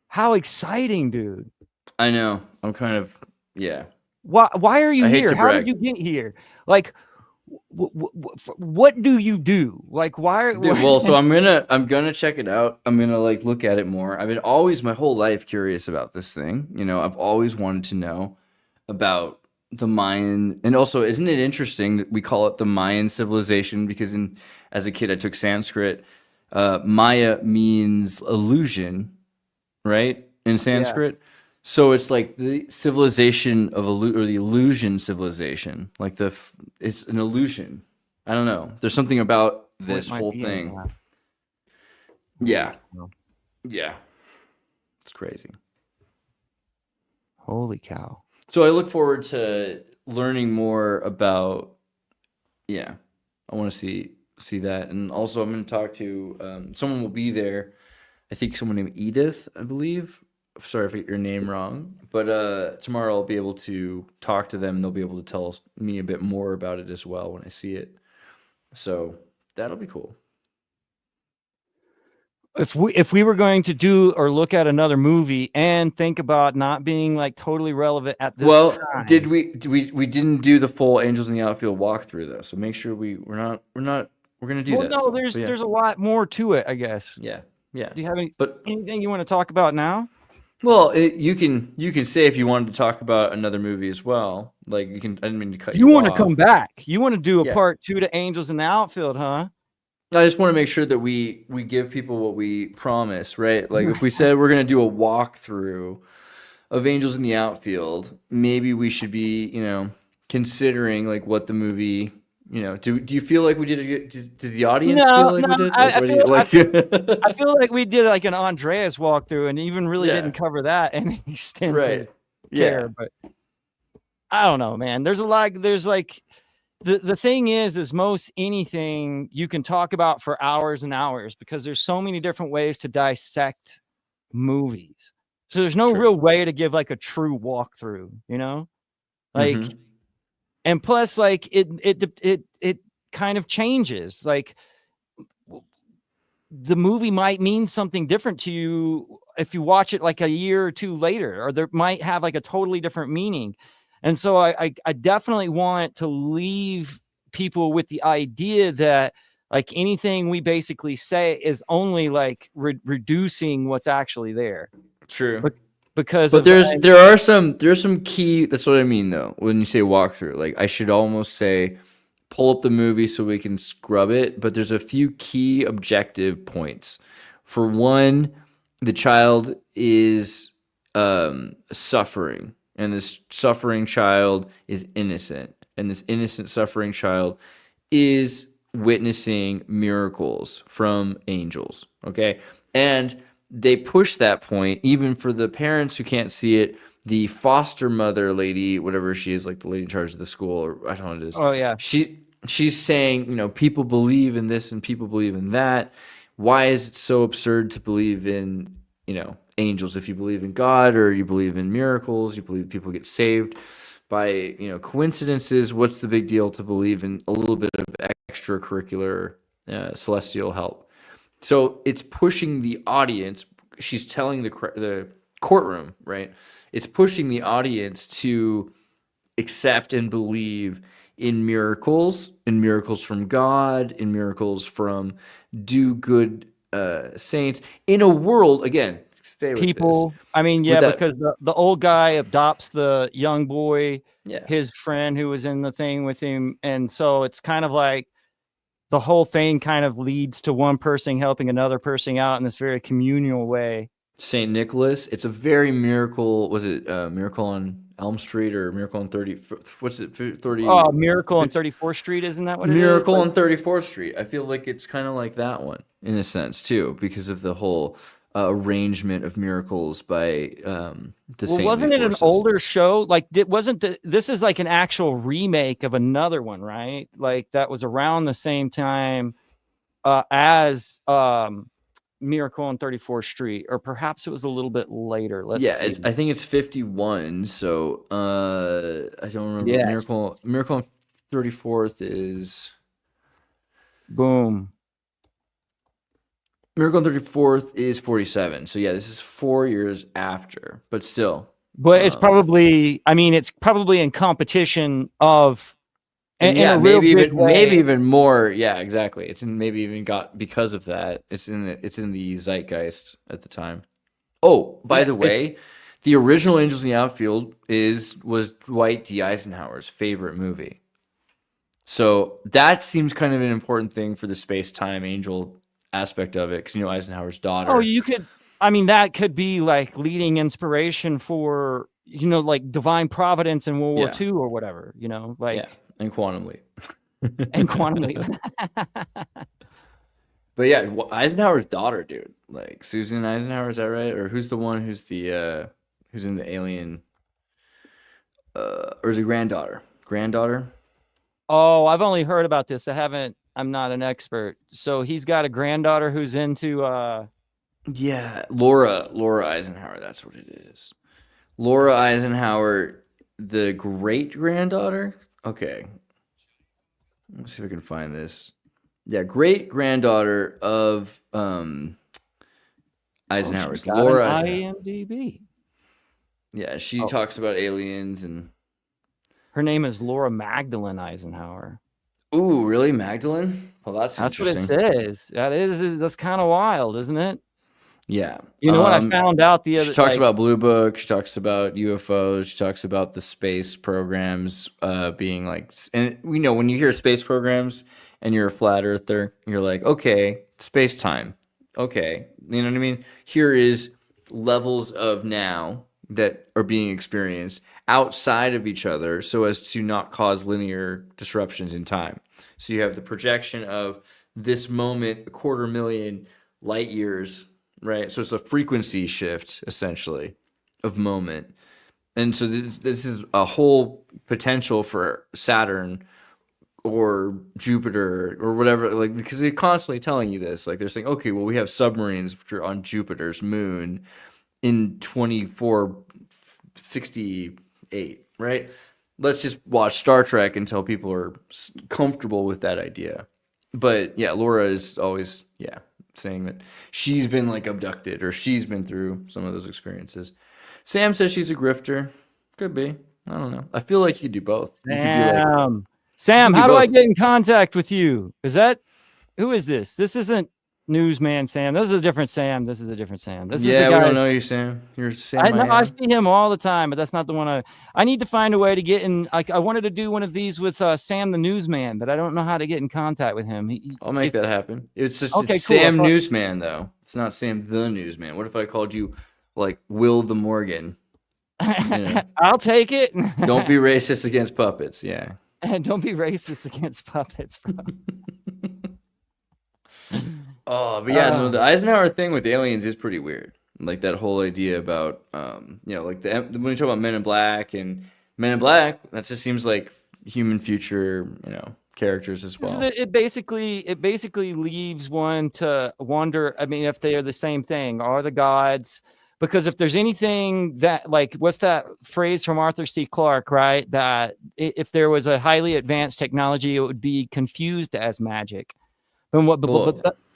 How exciting, dude. I know. I'm kind of, yeah. Why are you I hate here? to How did brag. you get here? Like, what do you do? Like, why? Dude, well, so I'm gonna check it out. I'm gonna like look at it more. I've been always my whole life curious about this thing. I've always wanted to know about the Mayan, and also, isn't it interesting that we call it the Mayan civilization? Because as a kid, I took Sanskrit. Maya means illusion, right? In Sanskrit. So it's like the civilization of or the illusion civilization. Like it's an illusion. I don't know. There's something about this whole thing. Yeah. Yeah. It's crazy. Holy cow. So I look forward to learning more about, I want to see that. And also I'm going to talk to, someone will be there. I think someone named Edith, I believe. Sorry if I get your name wrong, but tomorrow I'll be able to talk to them and they'll be able to tell me a bit more about it as well when I see it. So that'll be cool. If we were going to do or look at another movie and think about not being like totally relevant at this time. we didn't do the full Angels in the Outfield walkthrough though. So make sure we're gonna do that. No, there's a lot more to it, I guess. Yeah. Yeah. Do you have anything you want to talk about now? Well, you can say if you wanted to talk about another movie as well. Like I didn't mean to cut you off. You want to come back. You want to do a part 2 to Angels in the Outfield, huh? I just want to make sure that we give people what we promise, right? Like if we said we're going to do a walkthrough of Angels in the Outfield, maybe we should be, considering like what the movie, do you feel like we did the audience feel like we did? I feel like we did like an Andreas walkthrough and even really didn't cover that any extensive care, but I don't know, man. There's like the thing is most anything you can talk about for hours and hours because there's so many different ways to dissect movies. So there's no real way to give like a true walkthrough, like, and plus like it kind of changes. Like the movie might mean something different to you if you watch it like a year or 2 later, or there might have like a totally different meaning. And so I definitely want to leave people with the idea that like anything we basically say is only like reducing what's actually there. True. But there's some key. That's what I mean though. When you say walkthrough, like I should almost say pull up the movie so we can scrub it. But there's a few key objective points. For one, the child is suffering. And this suffering child is innocent. And this innocent suffering child is witnessing miracles from angels. Okay. And they push that point, even for the parents who can't see it. The foster mother lady, whatever she is, like the lady in charge of the school, or I don't know what it is. Oh, yeah. She's saying, people believe in this and people believe in that. Why is it so absurd to believe in, angels? If you believe in God or you believe in miracles, you believe people get saved by, coincidences, what's the big deal to believe in a little bit of extracurricular, celestial help. So it's pushing the audience. She's telling the courtroom, right? It's pushing the audience to accept and believe in miracles from God, in miracles from do good saints, in a world, again, stay with people. this. I mean, yeah, because the old guy adopts the young boy, his friend who was in the thing with him, and so it's kind of like the whole thing kind of leads to one person helping another person out in this very communal way. St. Nicholas, it's a very miracle. Was it Miracle on Elm Street or Miracle on 30? What's it? 30? Oh, Miracle on 34th Street, isn't that what it is? Miracle on 34th Street. I feel like it's kind of like that one in a sense too, because of the whole arrangement of miracles by the saintly wasn't it forces. an older show? Like, this is like an actual remake of another one, right? Like that was around the same time as Miracle on 34th Street, or perhaps it was a little bit later. Let's see. I think it's 51. So I don't remember. Yes. Miracle on 34th is boom. Miracle on 34th is 47. So yeah, this is 4 years after, but still. But it's probably, I mean, it's probably in competition of. Maybe even more. Yeah, exactly. It's in maybe even got because of that. It's in the zeitgeist at the time. Oh, by the way, the original Angels in the Outfield was Dwight D. Eisenhower's favorite movie. So that seems kind of an important thing for the space-time angel aspect of it, because Eisenhower's daughter. Oh, that could be like leading inspiration for like divine providence in World War II or whatever. And Quantum Leap. And Quantum Leap. But yeah, Eisenhower's daughter, dude. Like Susan Eisenhower, is that right? Or who's the one who's who's in the Alien? Or is it granddaughter? Granddaughter? Oh, I've only heard about this. I'm not an expert. So he's got a granddaughter who's into yeah, Laura Eisenhower, that's what it is. Laura Eisenhower, the great granddaughter? Okay. Let's see if I can find this. Yeah, great granddaughter of Eisenhower's. Laura Eisenhower. IMDb. Yeah, she talks about aliens, and her name is Laura Magdalene Eisenhower. Ooh, really, Magdalene? Well, that's interesting. What it says. That's kind of wild, isn't it? Yeah. You know what I found out the other. She talks about Blue Book. She talks about UFOs. She talks about the space programs being like, and when you hear space programs and you're a flat earther, you're like, okay, space time. Okay. You know what I mean? Here is levels of now that are being experienced outside of each other so as to not cause linear disruptions in time. So you have the projection of this moment, 250,000 light years, right? So it's a frequency shift, essentially, of moment. And so this is a whole potential for Saturn or Jupiter or whatever, like, because they're constantly telling you this. Like, they're saying, okay, well, we have submarines on Jupiter's moon in 2468, right? Let's just watch Star Trek until people are comfortable with that idea. But yeah, Laura is always, saying that she's been like abducted or she's been through some of those experiences. Sam says she's a grifter. Could be. I don't know. I feel like you could do both. Sam, how do I get in contact with you? Who is this? This isn't Newsman Sam. This is a different Sam. This is the guy. We don't know you, Sam. You're Sam. I see him all the time, but that's not the one I need to find a way to get in. I wanted to do one of these with Sam the Newsman, but I don't know how to get in contact with him. I'll make that happen. It's just cool. Sam Newsman, though. It's not Sam the Newsman. What if I called you like Will the Morgan? I'll take it. Don't be racist against puppets. Yeah. Don't be racist against puppets, bro. Oh, but yeah, the Eisenhower thing with aliens is pretty weird. Like that whole idea about, like when you talk about Men in Black, that just seems like human future, characters as well. It basically leaves one to wonder. I mean, if they are the same thing, are the gods? Because if there's anything that, like, what's that phrase from Arthur C. Clarke, right? That if there was a highly advanced technology, it would be confused as magic. And Well,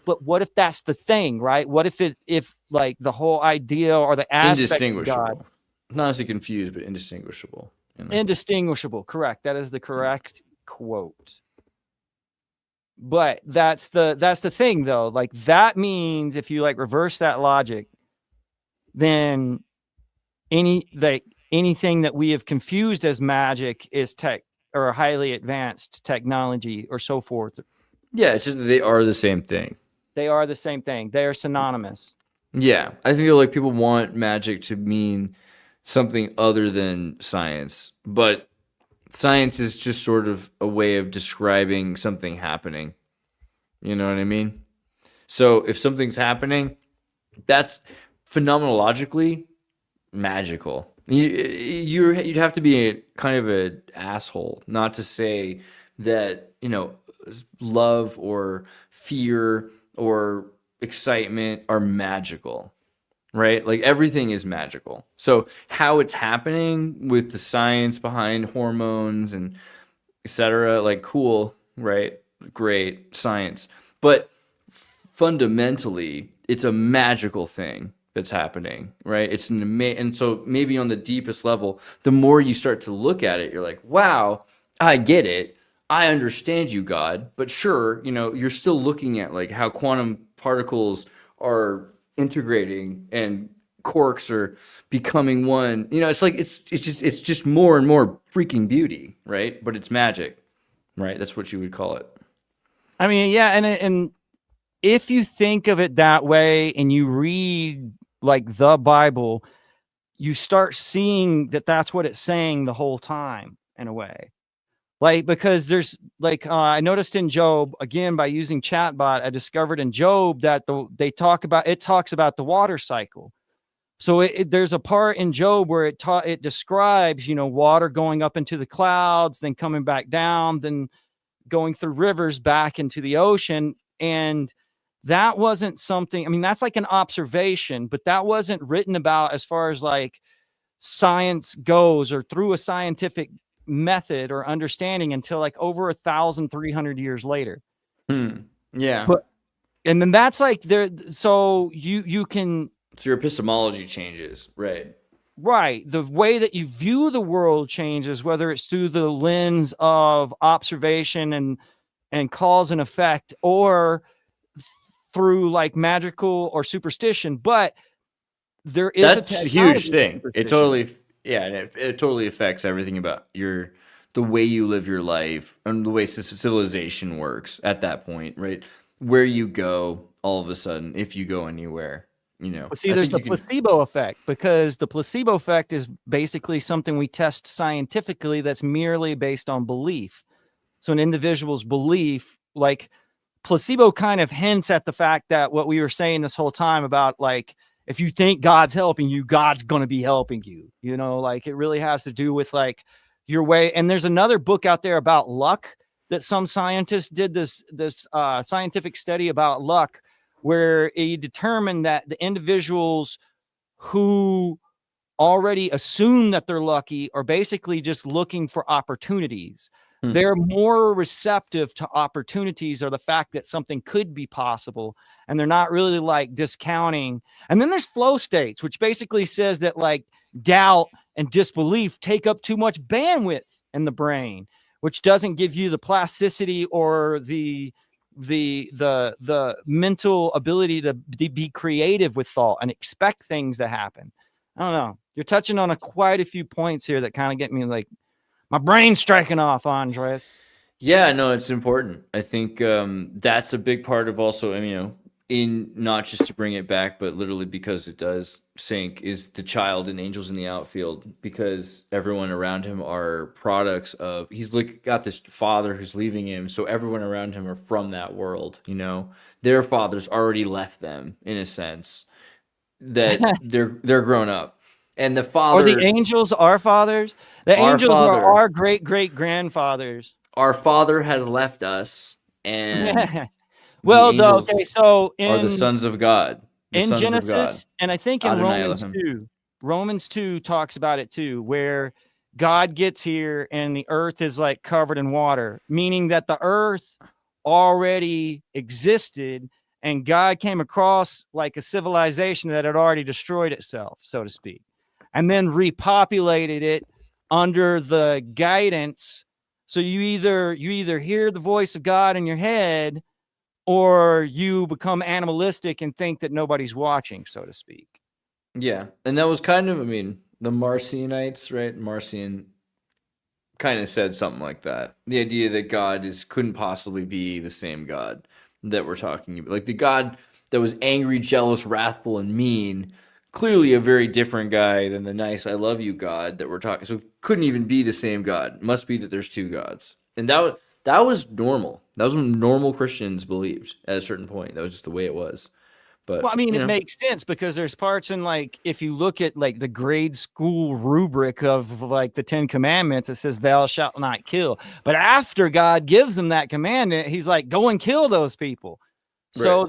but what if that's the thing, right? What if like the whole idea or the aspect of God, indistinguishable. Not necessarily confused, but indistinguishable. You know? indistinguishable, correct? That is the correct quote. But that's the thing though. Like that means if you like reverse that logic, then anything that we have confused as magic is tech or highly advanced technology or so forth. Yeah, it's just they are the same thing. They are the same thing. They are synonymous. Yeah, I feel like people want magic to mean something other than science, but science is just sort of a way of describing something happening. You know what I mean? So if something's happening, that's phenomenologically magical. You'd have to be kind of an asshole not to say that, love or fear or excitement are magical, right? Like everything is magical. So how it's happening with the science behind hormones and etc., like cool, right? Great science. But fundamentally, it's a magical thing that's happening, right? It's and so maybe on the deepest level, the more you start to look at it, you're like, wow, I get it. I understand you, God. But sure, you're still looking at like how quantum particles are integrating and quarks are becoming one. It's like it's just more and more freaking beauty, right? But it's magic, right? That's what you would call it. I mean, yeah, and if you think of it that way and you read like the Bible, you start seeing that that's what it's saying the whole time in a way. Like, because there's like, I noticed in Job, again, by using chatbot, I discovered in Job that it talks about the water cycle. So there's a part in Job where it describes, water going up into the clouds, then coming back down, then going through rivers back into the ocean. And that wasn't something, I mean, that's like an observation, but that wasn't written about as far as like science goes or through a scientific method or understanding until like over 1,300 years later. Yeah. And then that's like there. So you can. So your epistemology changes, right? Right. The way that you view the world changes, whether it's through the lens of observation and cause and effect, or through like magical or superstition. But there is that's a huge thing. It totally, it totally affects everything about the way you live your life and the way civilization works at that point, right? Where you go all of a sudden, if you go anywhere, Well, see, there's the placebo effect, because the placebo effect is basically something we test scientifically that's merely based on belief. So an individual's belief, like placebo kind of hints at the fact that what we were saying this whole time about like, if you think God's helping you, God's going to be helping you, like it really has to do with like your way. And there's another book out there about luck that some scientists did this scientific study about luck, where he determined that the individuals who already assume that they're lucky are basically just looking for opportunities. They're more receptive to opportunities or the fact that something could be possible, and they're not really like discounting. And then there's flow states, which basically says that like doubt and disbelief take up too much bandwidth in the brain, which doesn't give you the plasticity or the mental ability to be creative with thought and expect things to happen. I don't know. You're touching on quite a few points here that kind of get me like my brain's striking off, Andres. Yeah, no, it's important. I think that's a big part of also, in not just to bring it back, but literally because it does sync, is the child in Angels in the Outfield, because everyone around him are products of, he's like got this father who's leaving him. So everyone around him are from that world, their fathers already left them in a sense that they're grown up. And the father, or the angels, our fathers, the angels are our great grandfathers. Our father has left us, and well, okay, so are the sons of God, in Genesis, and I think in Romans 2 talks about it too, where God gets here and the earth is like covered in water, meaning that the earth already existed, and God came across like a civilization that had already destroyed itself, so to speak, and then repopulated it under the guidance. So you either hear the voice of God in your head, or you become animalistic and think that nobody's watching, so to speak. Yeah. And that was kind of, I mean, the Marcionites, right? Marcion kind of said something like that. The idea that God couldn't possibly be the same God that we're talking about. Like the God that was angry, jealous, wrathful, and mean, clearly a very different guy than the nice I love you God that we're talking. So couldn't even be the same God. Must be that there's two gods. And that was normal. That was what normal Christians believed at a certain point. That was just the way it was. But well, I mean, it makes sense because there's parts in, like, if you look at like the grade school rubric of like the 10 Commandments, it says thou shalt not kill. But after God gives them that commandment, he's like, go and kill those people. So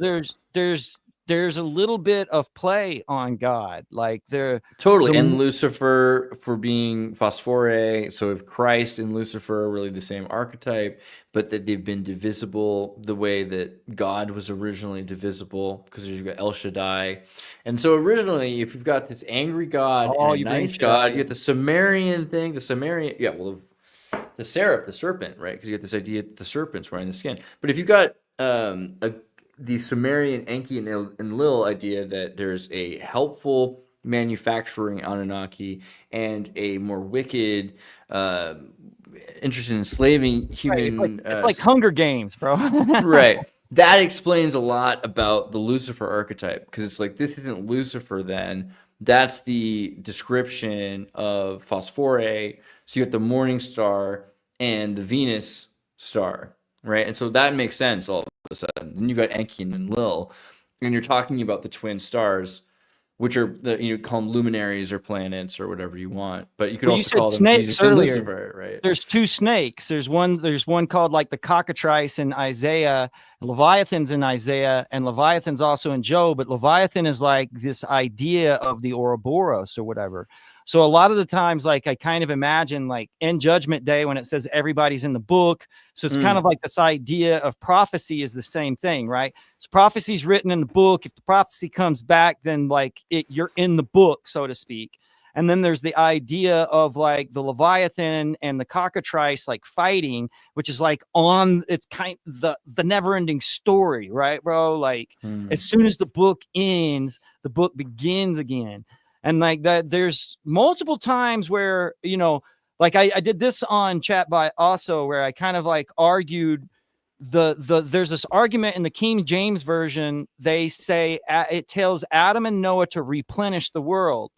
there's a little bit of play on God, like totally. And Lucifer for being phosphore. So if Christ and Lucifer are really the same archetype, but that they've been divisible the way that God was originally divisible, because you've got El Shaddai. And so originally, if you've got this angry God and a nice God, you get the Sumerian thing, the seraph, the serpent, right? Because you get this idea that the serpent's wearing the skin. But if you've got the Sumerian Enki and Enlil idea that there's a helpful manufacturing Anunnaki and a more wicked, interested in enslaving human. Right, it's like Hunger Games, bro. Right. That explains a lot about the Lucifer archetype, because it's like, this isn't Lucifer then. That's the description of phosphore. So you have the morning star and the Venus star, right? And so that makes sense all of a sudden. Then you've got Enki and Enlil, and you're talking about the twin stars, which are call them luminaries or planets or whatever you want. But you could also call them Jesus and Lucifer, right? There's two snakes. There's one called like the cockatrice in Isaiah, Leviathan's in Isaiah, and Leviathan's also in Job. But Leviathan is like this idea of the Ouroboros or whatever. So a lot of the times, like, I kind of imagine like in Judgment Day when it says everybody's in the book. So it's kind of like this idea of prophecy is the same thing, right? So prophecy is written in the book. If the prophecy comes back, then like you're in the book, so to speak. And then there's the idea of like the Leviathan and the cockatrice like fighting, which is like it's kind of the never ending story, right, bro? Like as soon as the book ends, the book begins again. And like that, there's multiple times where, like I did this on Chat by also, where I kind of like argued there's this argument in the King James version. They say it tells Adam and Noah to replenish the world.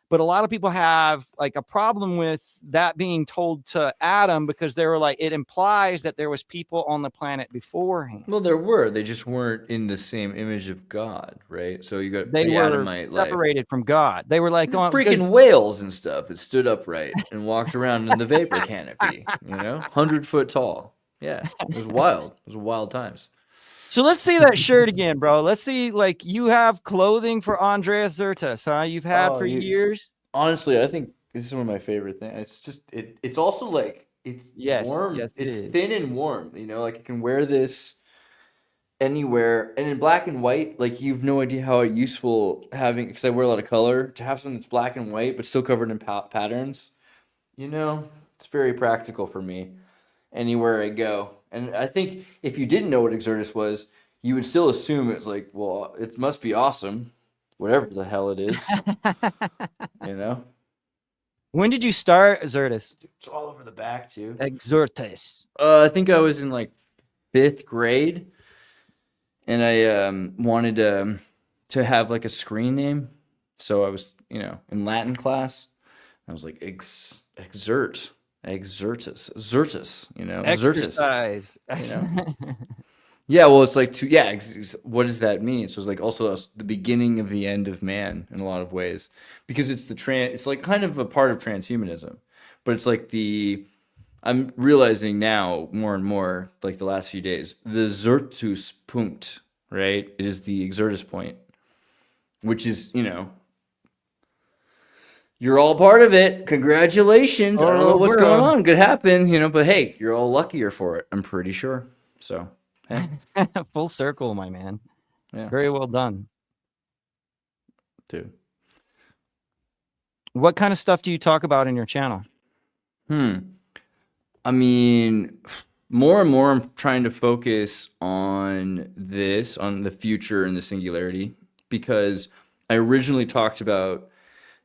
But a lot of people have like a problem with that being told to Adam, because they were like, it implies that there was people on the planet beforehand. Well, there were. They just weren't in the same image of God, right? So you got they were Adamite separated from God. They were like on freaking whales and stuff that stood upright and walked around in the vapor canopy, 100-foot tall. Yeah, it was wild. It was wild times. So let's see that shirt again, bro. Let's see, like, you have clothing for Andreas Zertas, huh? You've had for years. Honestly, I think this is one of my favorite things. It's just it's also like it's warm. Yes, it's thin and warm. Like you can wear this anywhere, and in black and white, like you've no idea how useful having, because I wear a lot of color, to have something that's black and white but still covered in patterns. It's very practical for me anywhere I go. And I think if you didn't know what Exertus was, you would still assume it's like, well, it must be awesome, whatever the hell it is. When did you start Exertus? It's all over the back too. Exertus. I think I was in like 5th grade, and I wanted to have like a screen name. So I was, in Latin class. I was like, Exertus, Exertus, Exercise. Yeah, well, it's like what does that mean? So it's like also the beginning of the end of man in a lot of ways, because it's it's like kind of a part of transhumanism, but it's like I'm realizing now more and more, like the last few days, the Zertus Punkt, right? It is the Exertus point, which is, you're all part of it. Congratulations. I don't know what's going on. Could happen, but hey, you're all luckier for it, I'm pretty sure. So Yeah. Full circle, my man. Yeah. Very well done. Dude. What kind of stuff do you talk about in your channel? I mean, more and more I'm trying to focus on this, on the future and the singularity, because I originally talked about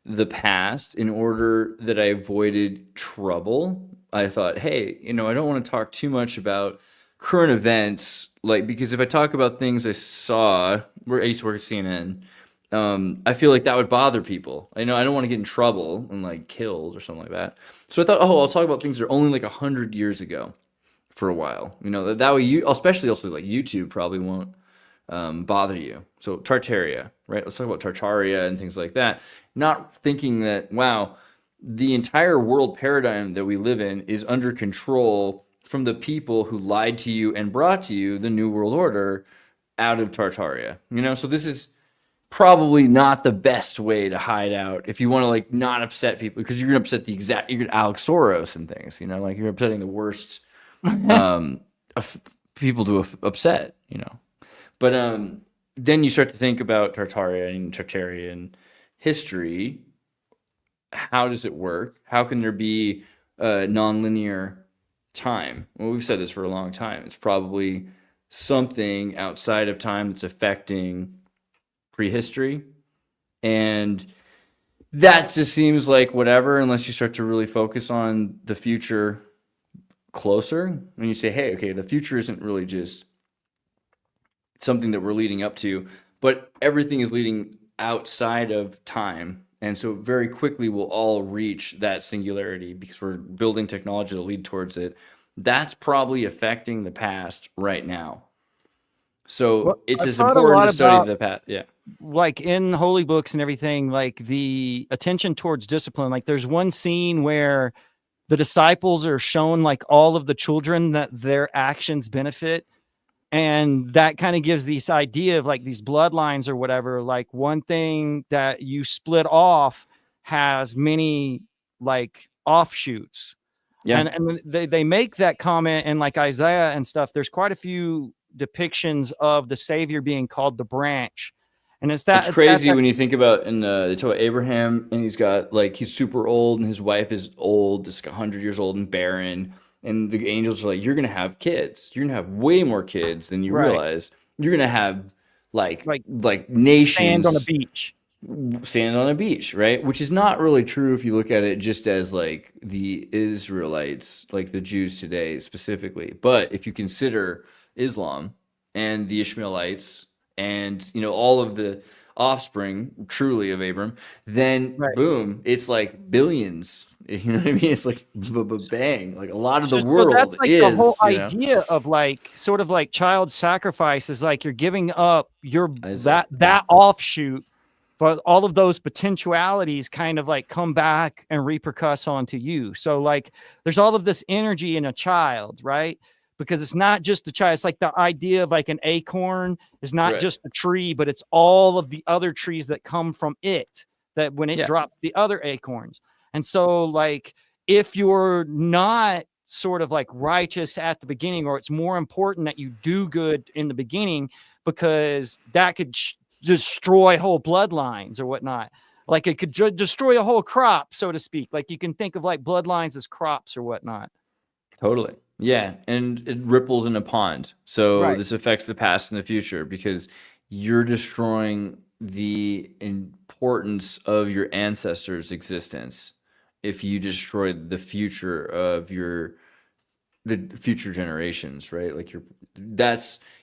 the past in order that I avoided trouble. I thought, hey, I don't want to talk too much about current events, like, because if I talk about things I saw, where I used to work at CNN, I feel like that would bother people. I don't want to get in trouble and like killed or something like that. So I thought, oh, I'll talk about things that are only like 100 years ago for a while. That way you, especially also like YouTube probably won't bother you. So Tartaria, right? Let's talk about Tartaria and things like that. Not thinking that, wow, the entire world paradigm that we live in is under control from the people who lied to you and brought to you the New World Order out of Tartaria. So this is probably not the best way to hide out if you want to like not upset people, because you're gonna upset you're gonna Alex Soros and things, like you're upsetting the worst of people to upset, But then you start to think about Tartarian history. How does it work? How can there be nonlinear time? Well, we've said this for a long time. It's probably something outside of time that's affecting prehistory, and that just seems like whatever, unless you start to really focus on the future closer, and you say, hey, okay, the future isn't really just something that we're leading up to, but everything is leading outside of time, and so very quickly we'll all reach that singularity because we're building technology to lead towards it. That's probably affecting the past right now. So it's as important to study the past. Yeah. Like in holy books and everything, like the attention towards discipline. Like there's one scene where the disciples are shown like all of the children that their actions benefit. And that kind of gives this idea of like these bloodlines or whatever. Like one thing that you split off has many like offshoots. Yeah. And they make that comment in like Isaiah and stuff. There's quite a few depictions of the Savior being called the branch. And it's crazy when you think about they talk about Abraham, and he's super old and his wife is old, just 100 years old and barren. And the angels are like, you're going to have kids. You're going to have way more kids than you realize. You're going to have like nations. Stand on a beach, right? Which is not really true if you look at it just as like the Israelites, like the Jews today specifically. But if you consider Islam and the Ishmaelites and all of the offspring truly of Abram, then boom, it's like billions. You know what I mean? It's like bang, like a lot of the world that's like is the whole idea of like sort of like child sacrifice is like you're giving up that offshoot. But all of those potentialities kind of like come back and repercuss onto you. So like there's all of this energy in a child, right? Because it's not just the child. It's like the idea of like an acorn is not just a tree, but it's all of the other trees that come from it, that when it drops the other acorns. And so like if you're not sort of like righteous at the beginning, or it's more important that you do good in the beginning, because that could destroy whole bloodlines or whatnot. Like it could destroy a whole crop, so to speak. Like you can think of like bloodlines as crops or whatnot. Totally. Yeah. And it ripples in a pond. So this affects the past and the future because you're destroying the importance of your ancestors' existence if you destroy the future of the future generations, right? Like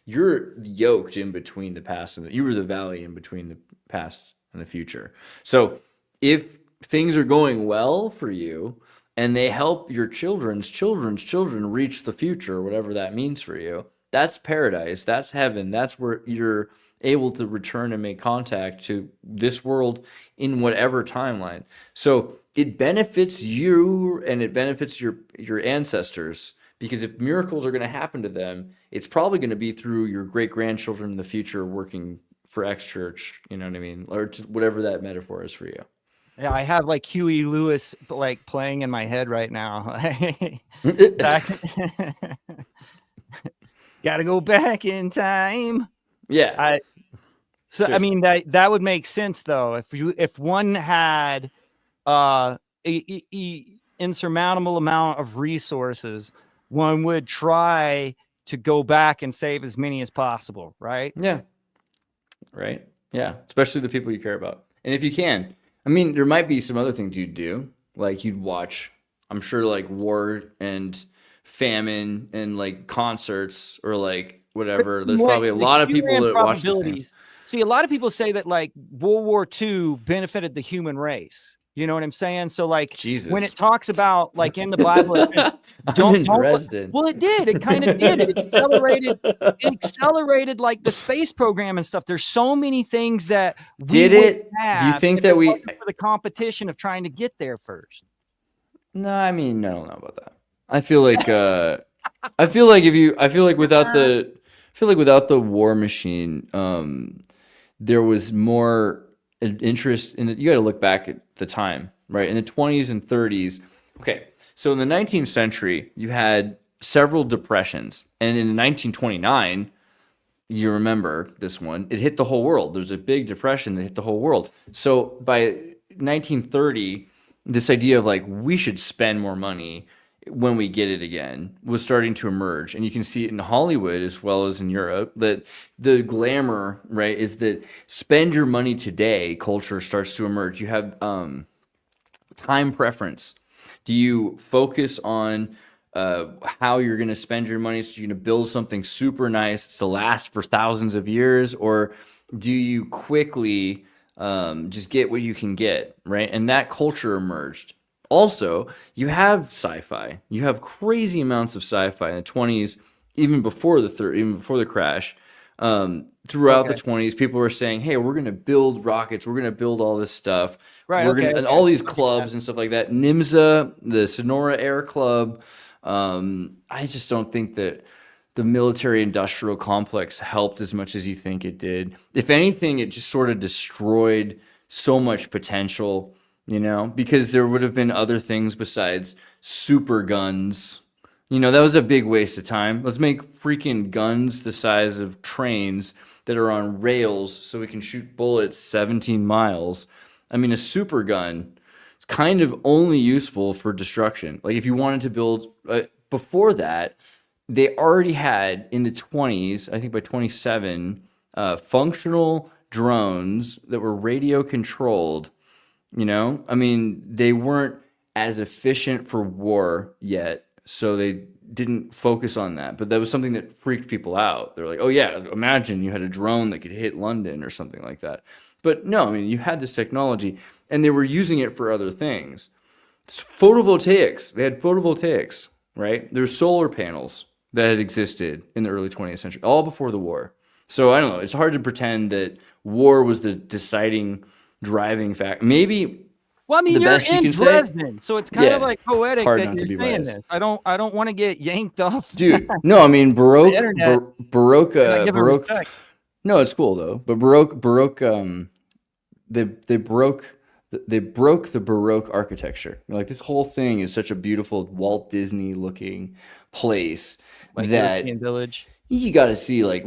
you're yoked in between the past and you were the valley in between the past and the future. So if things are going well for you and they help your children's children reach the future, whatever that means for you, that's paradise, that's heaven, that's where you're able to return and make contact to this world in whatever timeline. So it benefits you and it benefits your ancestors. Because if miracles are going to happen to them, it's probably going to be through your great-grandchildren in the future working for X church, you know what I mean? Or whatever that metaphor is for you. Yeah, I have like Huey Lewis like playing in my head right now. Gotta go back in time. Yeah, I seriously. mean that would make sense though. If one had insurmountable amount of resources, one would try to go back and save as many as possible, right? Yeah, right. Yeah, especially the people you care about. And if you can, I mean, there might be some other things you'd do, like you'd watch. I'm sure like war and famine and like concerts or like whatever. There's probably a The lot of Q people ran that watch these things. probabilities. See, a lot of people say that like World War II benefited the human race. You know what I'm saying? So like when Jesus. it talks about like in the Bible, it says, I'm in don't Dresden. well, it did. It kind of did. It accelerated like the space program and stuff. There's so many things that we Did wouldn't it? Do you have think if that it we? wasn't for the competition of trying to get there first. No, I mean, I don't know about that. I feel like I feel like if you I feel like without the war machine, there was more interest in it. You got to look back at the time, right? In the 20s and 30s. Okay. So in the 19th century, you had several depressions. And in 1929, you remember this one, it hit the whole world. There's a big depression that hit the whole world. So by 1930, this idea of like we should spend more money when we get it again was starting to emerge. And you can see it in Hollywood as well as in Europe that the glamour, right, is that spend your money today culture starts to emerge. You have time preference. Do you focus on how you're going to spend your money? So you're going to build something super nice to last for thousands of years, or do you quickly just get what you can get, right? And that culture emerged. Also, you have sci-fi. You have crazy amounts of sci-fi in the 20s, even before even before the crash. Throughout the 20s, people were saying, "Hey, we're going to build rockets. We're going to build all this stuff. Right. We're Okay. going to and all these clubs and stuff like that. NIMSA, the Sonora Air Club. I just don't think that the military industrial complex helped as much as you think it did. If anything, it just sort of destroyed so much potential, because there would have been other things besides super guns. That was a big waste of time. Let's make freaking guns the size of trains that are on rails so we can shoot bullets 17 miles. I mean, a super gun is kind of only useful for destruction. Like if you wanted to build, before that, they already had in the 20s, I think by 27, functional drones that were radio controlled. I mean, they weren't as efficient for war yet, so they didn't focus on that. But that was something that freaked people out. They're like, oh yeah, imagine you had a drone that could hit London or something like that. But no, I mean, you had this technology and they were using it for other things. It's photovoltaics. They had photovoltaics, right? There's solar panels that had existed in the early 20th century, all before the war. So I don't know. It's hard to pretend that war was the deciding driving factor. Maybe. Well, I mean, the you're best you in can say, Dresden, so it's kind of yeah, like poetic hard that not to you're be saying biased. this. I don't want to get yanked off. Dude, no, I mean The internet. Baroque, And I give it Baroque. respect. No, it's cool though. But Baroque, they broke the Baroque architecture. Like this whole thing is such a beautiful Walt Disney looking place Like that European Village. you got to see. Like,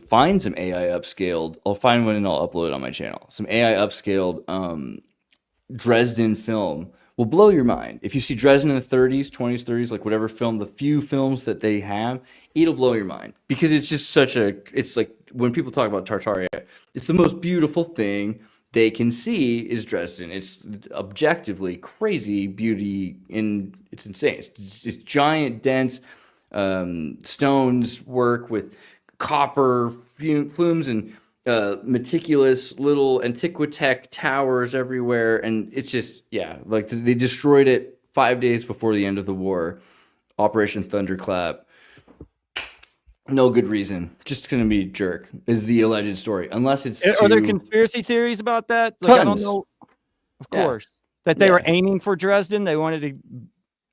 find some AI upscaled. I'll find one and I'll upload it on my channel. Some AI upscaled Dresden film will blow your mind. If you see Dresden in the 30s, 20s, 30s, like whatever film, the few films that they have, it'll blow your mind because it's just it's like when people talk about Tartaria, it's the most beautiful thing they can see is Dresden. It's objectively crazy beauty and it's insane. It's giant, dense stones work with copper flumes and meticulous little Antiquitech towers everywhere, and it's just like they destroyed it 5 days before the end of the war. Operation Thunderclap. No good reason. Just gonna be jerk is the alleged story. Unless it's Are there conspiracy theories about that? Like, I don't know. Of course, that they were aiming for Dresden. They wanted to.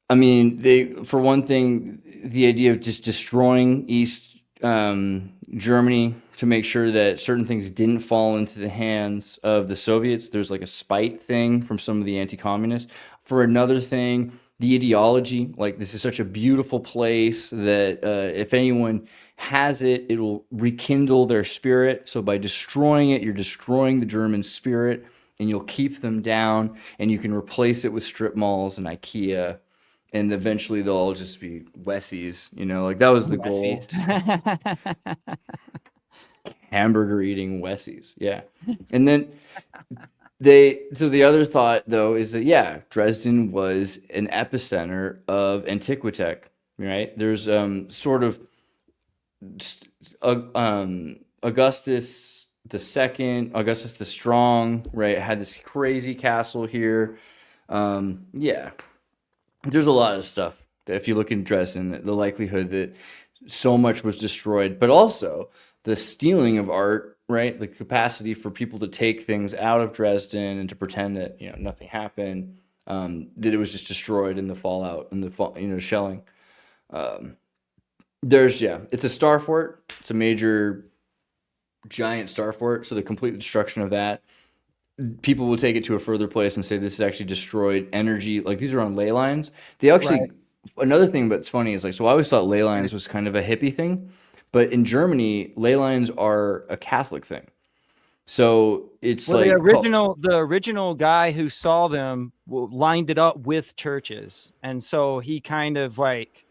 I mean, for one thing, the idea of just destroying East Germany to make sure that certain things didn't fall into the hands of the Soviets. There's like a spite thing from some of the anti-communists. For another thing, the ideology, like this is such a beautiful place that if anyone has it, it will rekindle their spirit. So by destroying it, you're destroying the German spirit, and you'll keep them down, and you can replace it with strip malls and IKEA, and eventually they'll all just be Wessies, you know, like that was the goal. Hamburger eating Wessies, yeah. And then so the other thought though is that Dresden was an epicenter of Antiquitech, right? There's sort of Augustus the Second, Augustus the Strong, right? Had this crazy castle here. There's a lot of stuff that if you look in Dresden, the likelihood that so much was destroyed, but also the stealing of art, right? The capacity for people to take things out of Dresden and to pretend that, you know, nothing happened, that it was just destroyed in the fallout and the shelling. It's a star fort. It's a major giant star fort. So the complete destruction of that, people will take it to a further place and say this is actually destroyed energy. Like these are on ley lines. They actually, another thing that's funny is like, so I always thought ley lines was kind of a hippie thing, but in Germany, ley lines are a Catholic thing. So it's the original guy who saw them lined it up with churches. And so he kind of like,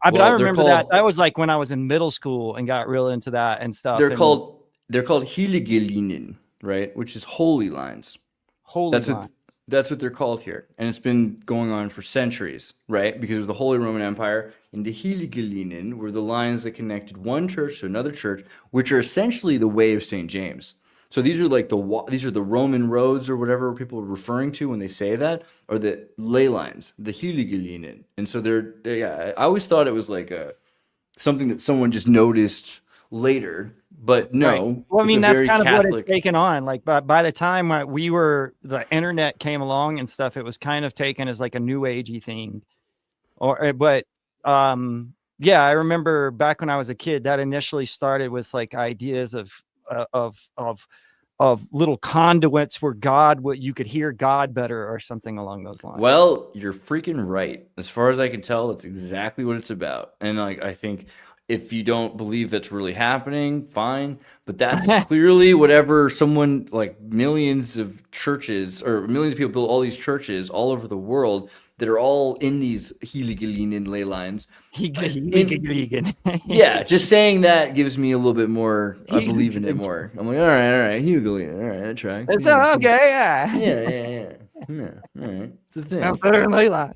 I remember that was like when I was in middle school and got real into that and stuff. They're called Heilige Linien, right? Which is holy lines. That's what they're called here. And it's been going on for centuries, right? Because it was the Holy Roman Empire, and the Heilige Linien were the lines that connected one church to another church, which are essentially the way of St. James. So these are like these are the Roman roads or whatever people are referring to when they say that, or the ley lines, the Heilige Linien. And so I always thought it was like something that someone just noticed later, but no. Right. Well, I mean, that's kind of what it's taken on. Like by the time the internet came along and stuff, it was kind of taken as like a new agey thing. I remember back when I was a kid, that initially started with like ideas of little conduits where you could hear God better or something along those lines. Well, you're freaking right. As far as I can tell, that's exactly what it's about. And like, I think if you don't believe that's really happening, fine. But that's clearly whatever someone like millions of churches or millions of people build all these churches all over the world that are all in these Heilige Linien ley lines. Yeah, just saying that gives me a little bit more. I believe in it more. I'm like, all right, Heilige Linien, all right, that tracks. It's okay, yeah. Yeah, all right. It's a thing. Sounds better than ley line.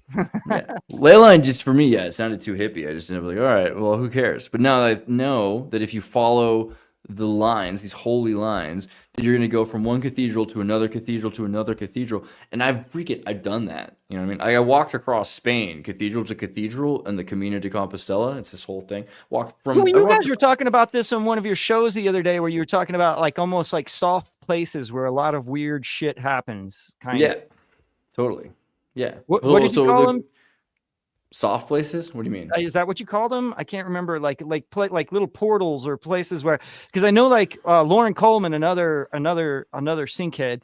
Ley line just for me, it sounded too hippie. I just ended up like, all right, well, who cares? But now I know that if you follow the lines, these holy lines, that you're going to go from one cathedral to another cathedral to another cathedral. And I've done that. You know what I mean? I walked across Spain, cathedral to cathedral, and the Camino de Compostela. It's this whole thing. You guys were talking about this on one of your shows the other day, where you were talking about like almost like soft places where a lot of weird shit happens. Yeah, totally. Yeah. What did you call them? Soft places? What do you mean? Is that what you called them? I can't remember. Like little portals or places where, because I know like Lauren Coleman, another synchead,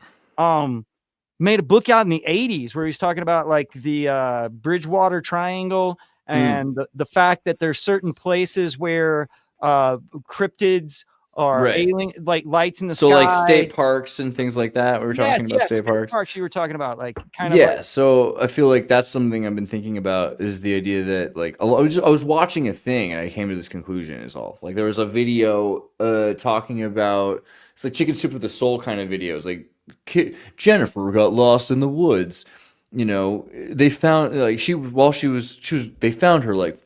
made a book out in the 80s where he's talking about like the Bridgewater Triangle and the fact that there's certain places where cryptids are alien, like lights in the sky. So like state parks and things like that. We were talking about state parks. You were talking about like kind of. Yeah. So I feel like that's something I've been thinking about, is the idea that like I was watching a thing and I came to this conclusion is all. Like there was a video talking about, it's like Chicken Soup with a Soul kind of videos. Like Jennifer got lost in the woods. You know, they found like they found her like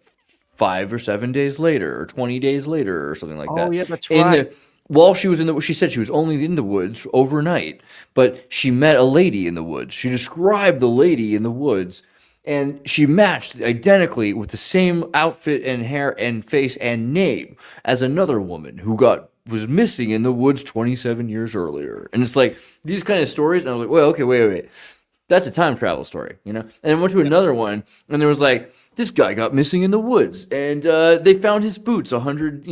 5 or 7 days later or 20 days later or something like that. Oh yeah, that's right. While she was she said she was only in the woods overnight, but she met a lady in the woods. She described the lady in the woods, and she matched identically with the same outfit and hair and face and name as another woman who was missing in the woods 27 years earlier. And it's like these kind of stories, and I was like, well, okay, wait. That's a time travel story, you know? And I went to another one, and there was like this guy got missing in the woods, and they found his boots 100,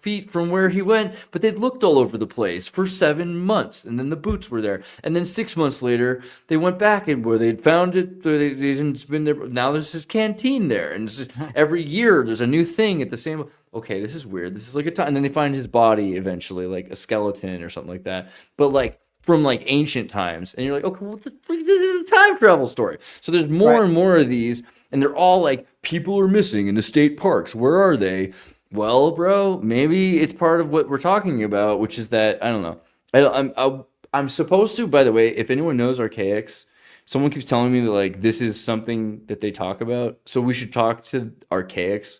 feet from where he went, but they'd looked all over the place for 7 months, and then the boots were there. And then 6 months later, they went back and where they'd found it, they didn't been there. Now there's this canteen there, and it's just, every year there's a new thing at the same. Okay, this is weird. This is like a time. And then they find his body eventually, like a skeleton or something like that. But like from like ancient times, and you're like, okay, what the freak? This is a time travel story. So there's more and more of these, and they're all like, people are missing in the state parks. Where are they? Well, bro, maybe it's part of what we're talking about, which is that I don't know. I'm supposed to. By the way, if anyone knows Archaics, someone keeps telling me that like this is something that they talk about, so we should talk to Archaics.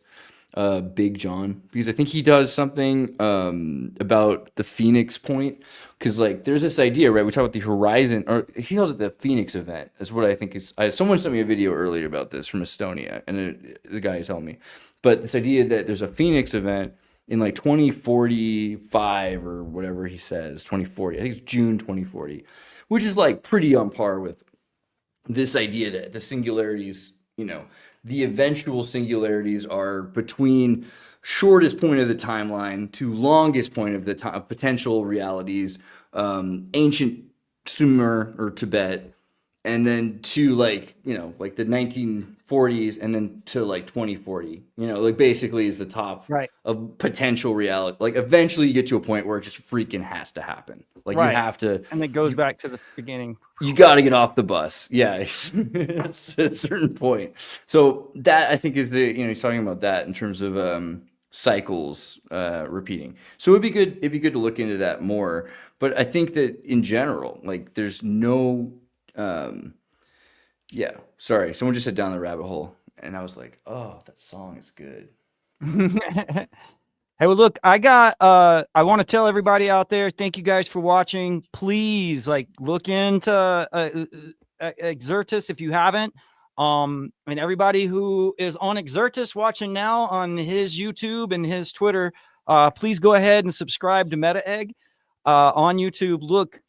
Big John, because I think he does something about the Phoenix Point, because like there's this idea, right? We talk about the Horizon, or he calls it the Phoenix event. Is what I think is. Someone sent me a video earlier about this from Estonia, and the guy told me, but this idea that there's a Phoenix event in like 2045 or whatever he says, 2040. I think it's June 2040, which is like pretty on par with this idea that the singularities, the eventual singularities are between shortest point of the timeline to longest point of the potential realities, ancient Sumer or Tibet, and then to like the 1940s, and then to like 2040. Like basically is the top of potential reality. Like eventually you get to a point where it just freaking has to happen. Like you have to, and it goes back to the beginning. You got to get off the bus. Yeah, it's at a certain point. So that I think is he's talking about that in terms of cycles repeating. So it'd be good to look into that more. But I think that in general, like there's no, sorry, someone just said down the rabbit hole, and I was like, oh, that song is good. Hey, well, look, I want to tell everybody out there, thank you guys for watching. Please, like, look into Exertus if you haven't. And everybody who is on Exertus watching now on his YouTube and his Twitter, please go ahead and subscribe to Meta Egg on YouTube. Look,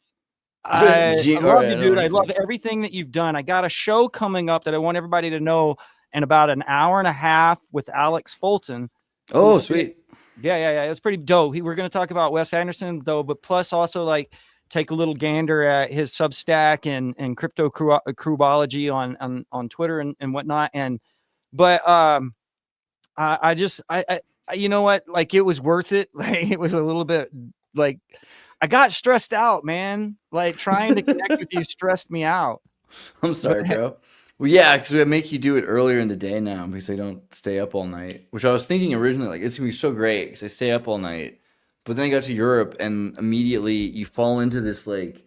I love you, dude. I love everything that you've done. I got a show coming up that I want everybody to know in about an hour and a half with Alex Fulton. Oh, sweet. Yeah. It's pretty dope. We're going to talk about Wes Anderson, though, but plus also like take a little gander at his Substack and crypto crewbology on Twitter and whatnot. But I you know what? Like it was worth it. Like it was a little bit like I got stressed out, man. Like trying to connect with you stressed me out. I'm sorry, bro. Well, yeah, because we make you do it earlier in the day now because they don't stay up all night. Which I was thinking originally, like it's gonna be so great because they stay up all night. But then I got to Europe and immediately you fall into this like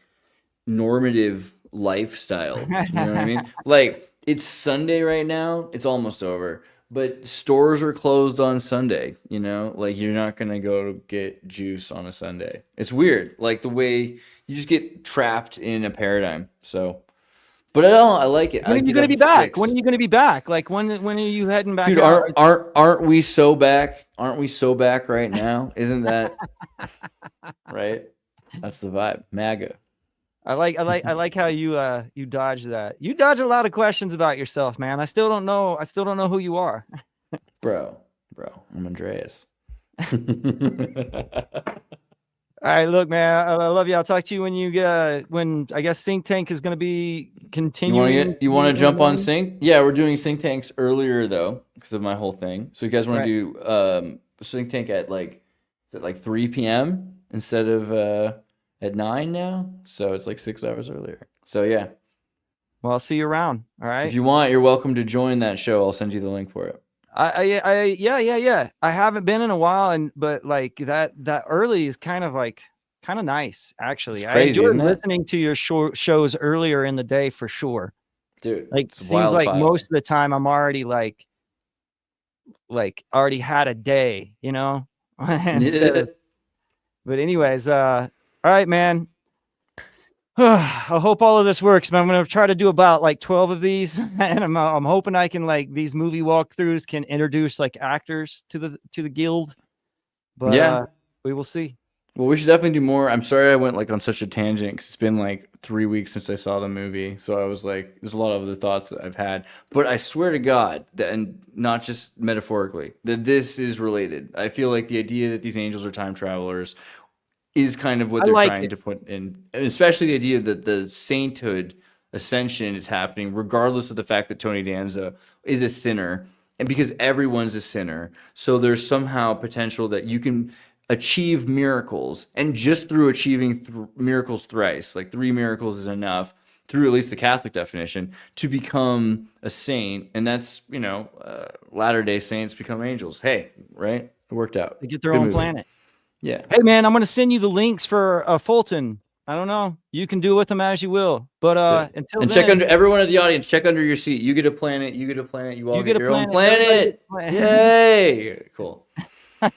normative lifestyle. You know what I mean? Like it's Sunday right now. It's almost over. But stores are closed on Sunday, like you're not going to go to get juice on a Sunday. It's weird. Like the way you just get trapped in a paradigm. So, but I like it. When are you going to be back? When are you going to be back? Like when are you heading back? Dude, aren't we so back? Aren't we so back right now? Isn't that right? That's the vibe. MAGA. I like how you dodge that. You dodge a lot of questions about yourself, man. I still don't know who you are. Bro, I'm Andreas. All right, look, man, I love you. I'll talk to you when I guess Sync Tank is going to be continuing. You want to jump on Sync? Yeah, we're doing Sync Tanks earlier though because of my whole thing. So you guys want to do Sync Tank at like is it like 3 p.m. instead of at 9 now, so it's like 6 hours earlier. So yeah. Well, I'll see you around. All right. If you want, you're welcome to join that show. I'll send you the link for it. Yeah. I haven't been in a while, but like that early is kind of nice actually. I enjoy listening to your shows earlier in the day for sure, dude. Like seems like most of the time I'm already like already had a day, But anyways, all right, man. I hope all of this works, man. I'm going to try to do about like 12 of these, and I'm hoping I can like these movie walkthroughs can introduce like actors to the guild. But yeah, we will see. Well, we should definitely do more. I'm sorry I went like on such a tangent because it's been like 3 weeks since I saw the movie. So I was like, there's a lot of other thoughts that I've had. But I swear to God that, and not just metaphorically, that this is related. I feel like the idea that these angels are time travelers is kind of what I they're like trying it. to put in, and especially the idea that the sainthood ascension is happening, regardless of the fact that Tony Danza is a sinner, and because everyone's a sinner. So there's somehow potential that you can achieve miracles, and just through achieving miracles thrice, like 3 miracles is enough, through at least the Catholic definition, to become a saint. And that's, Latter-day Saints become angels. Hey, right? It worked out. They get their Good own movie. planet. Yeah. Hey, man, I'm going to send you the links for Fulton. I don't know. You can do with them as you will. But until and then, check under everyone in the audience. Check under your seat. You get a planet. You get a planet. You all you get get a your own planet. Everybody planet. gets a planet. Yay! Cool.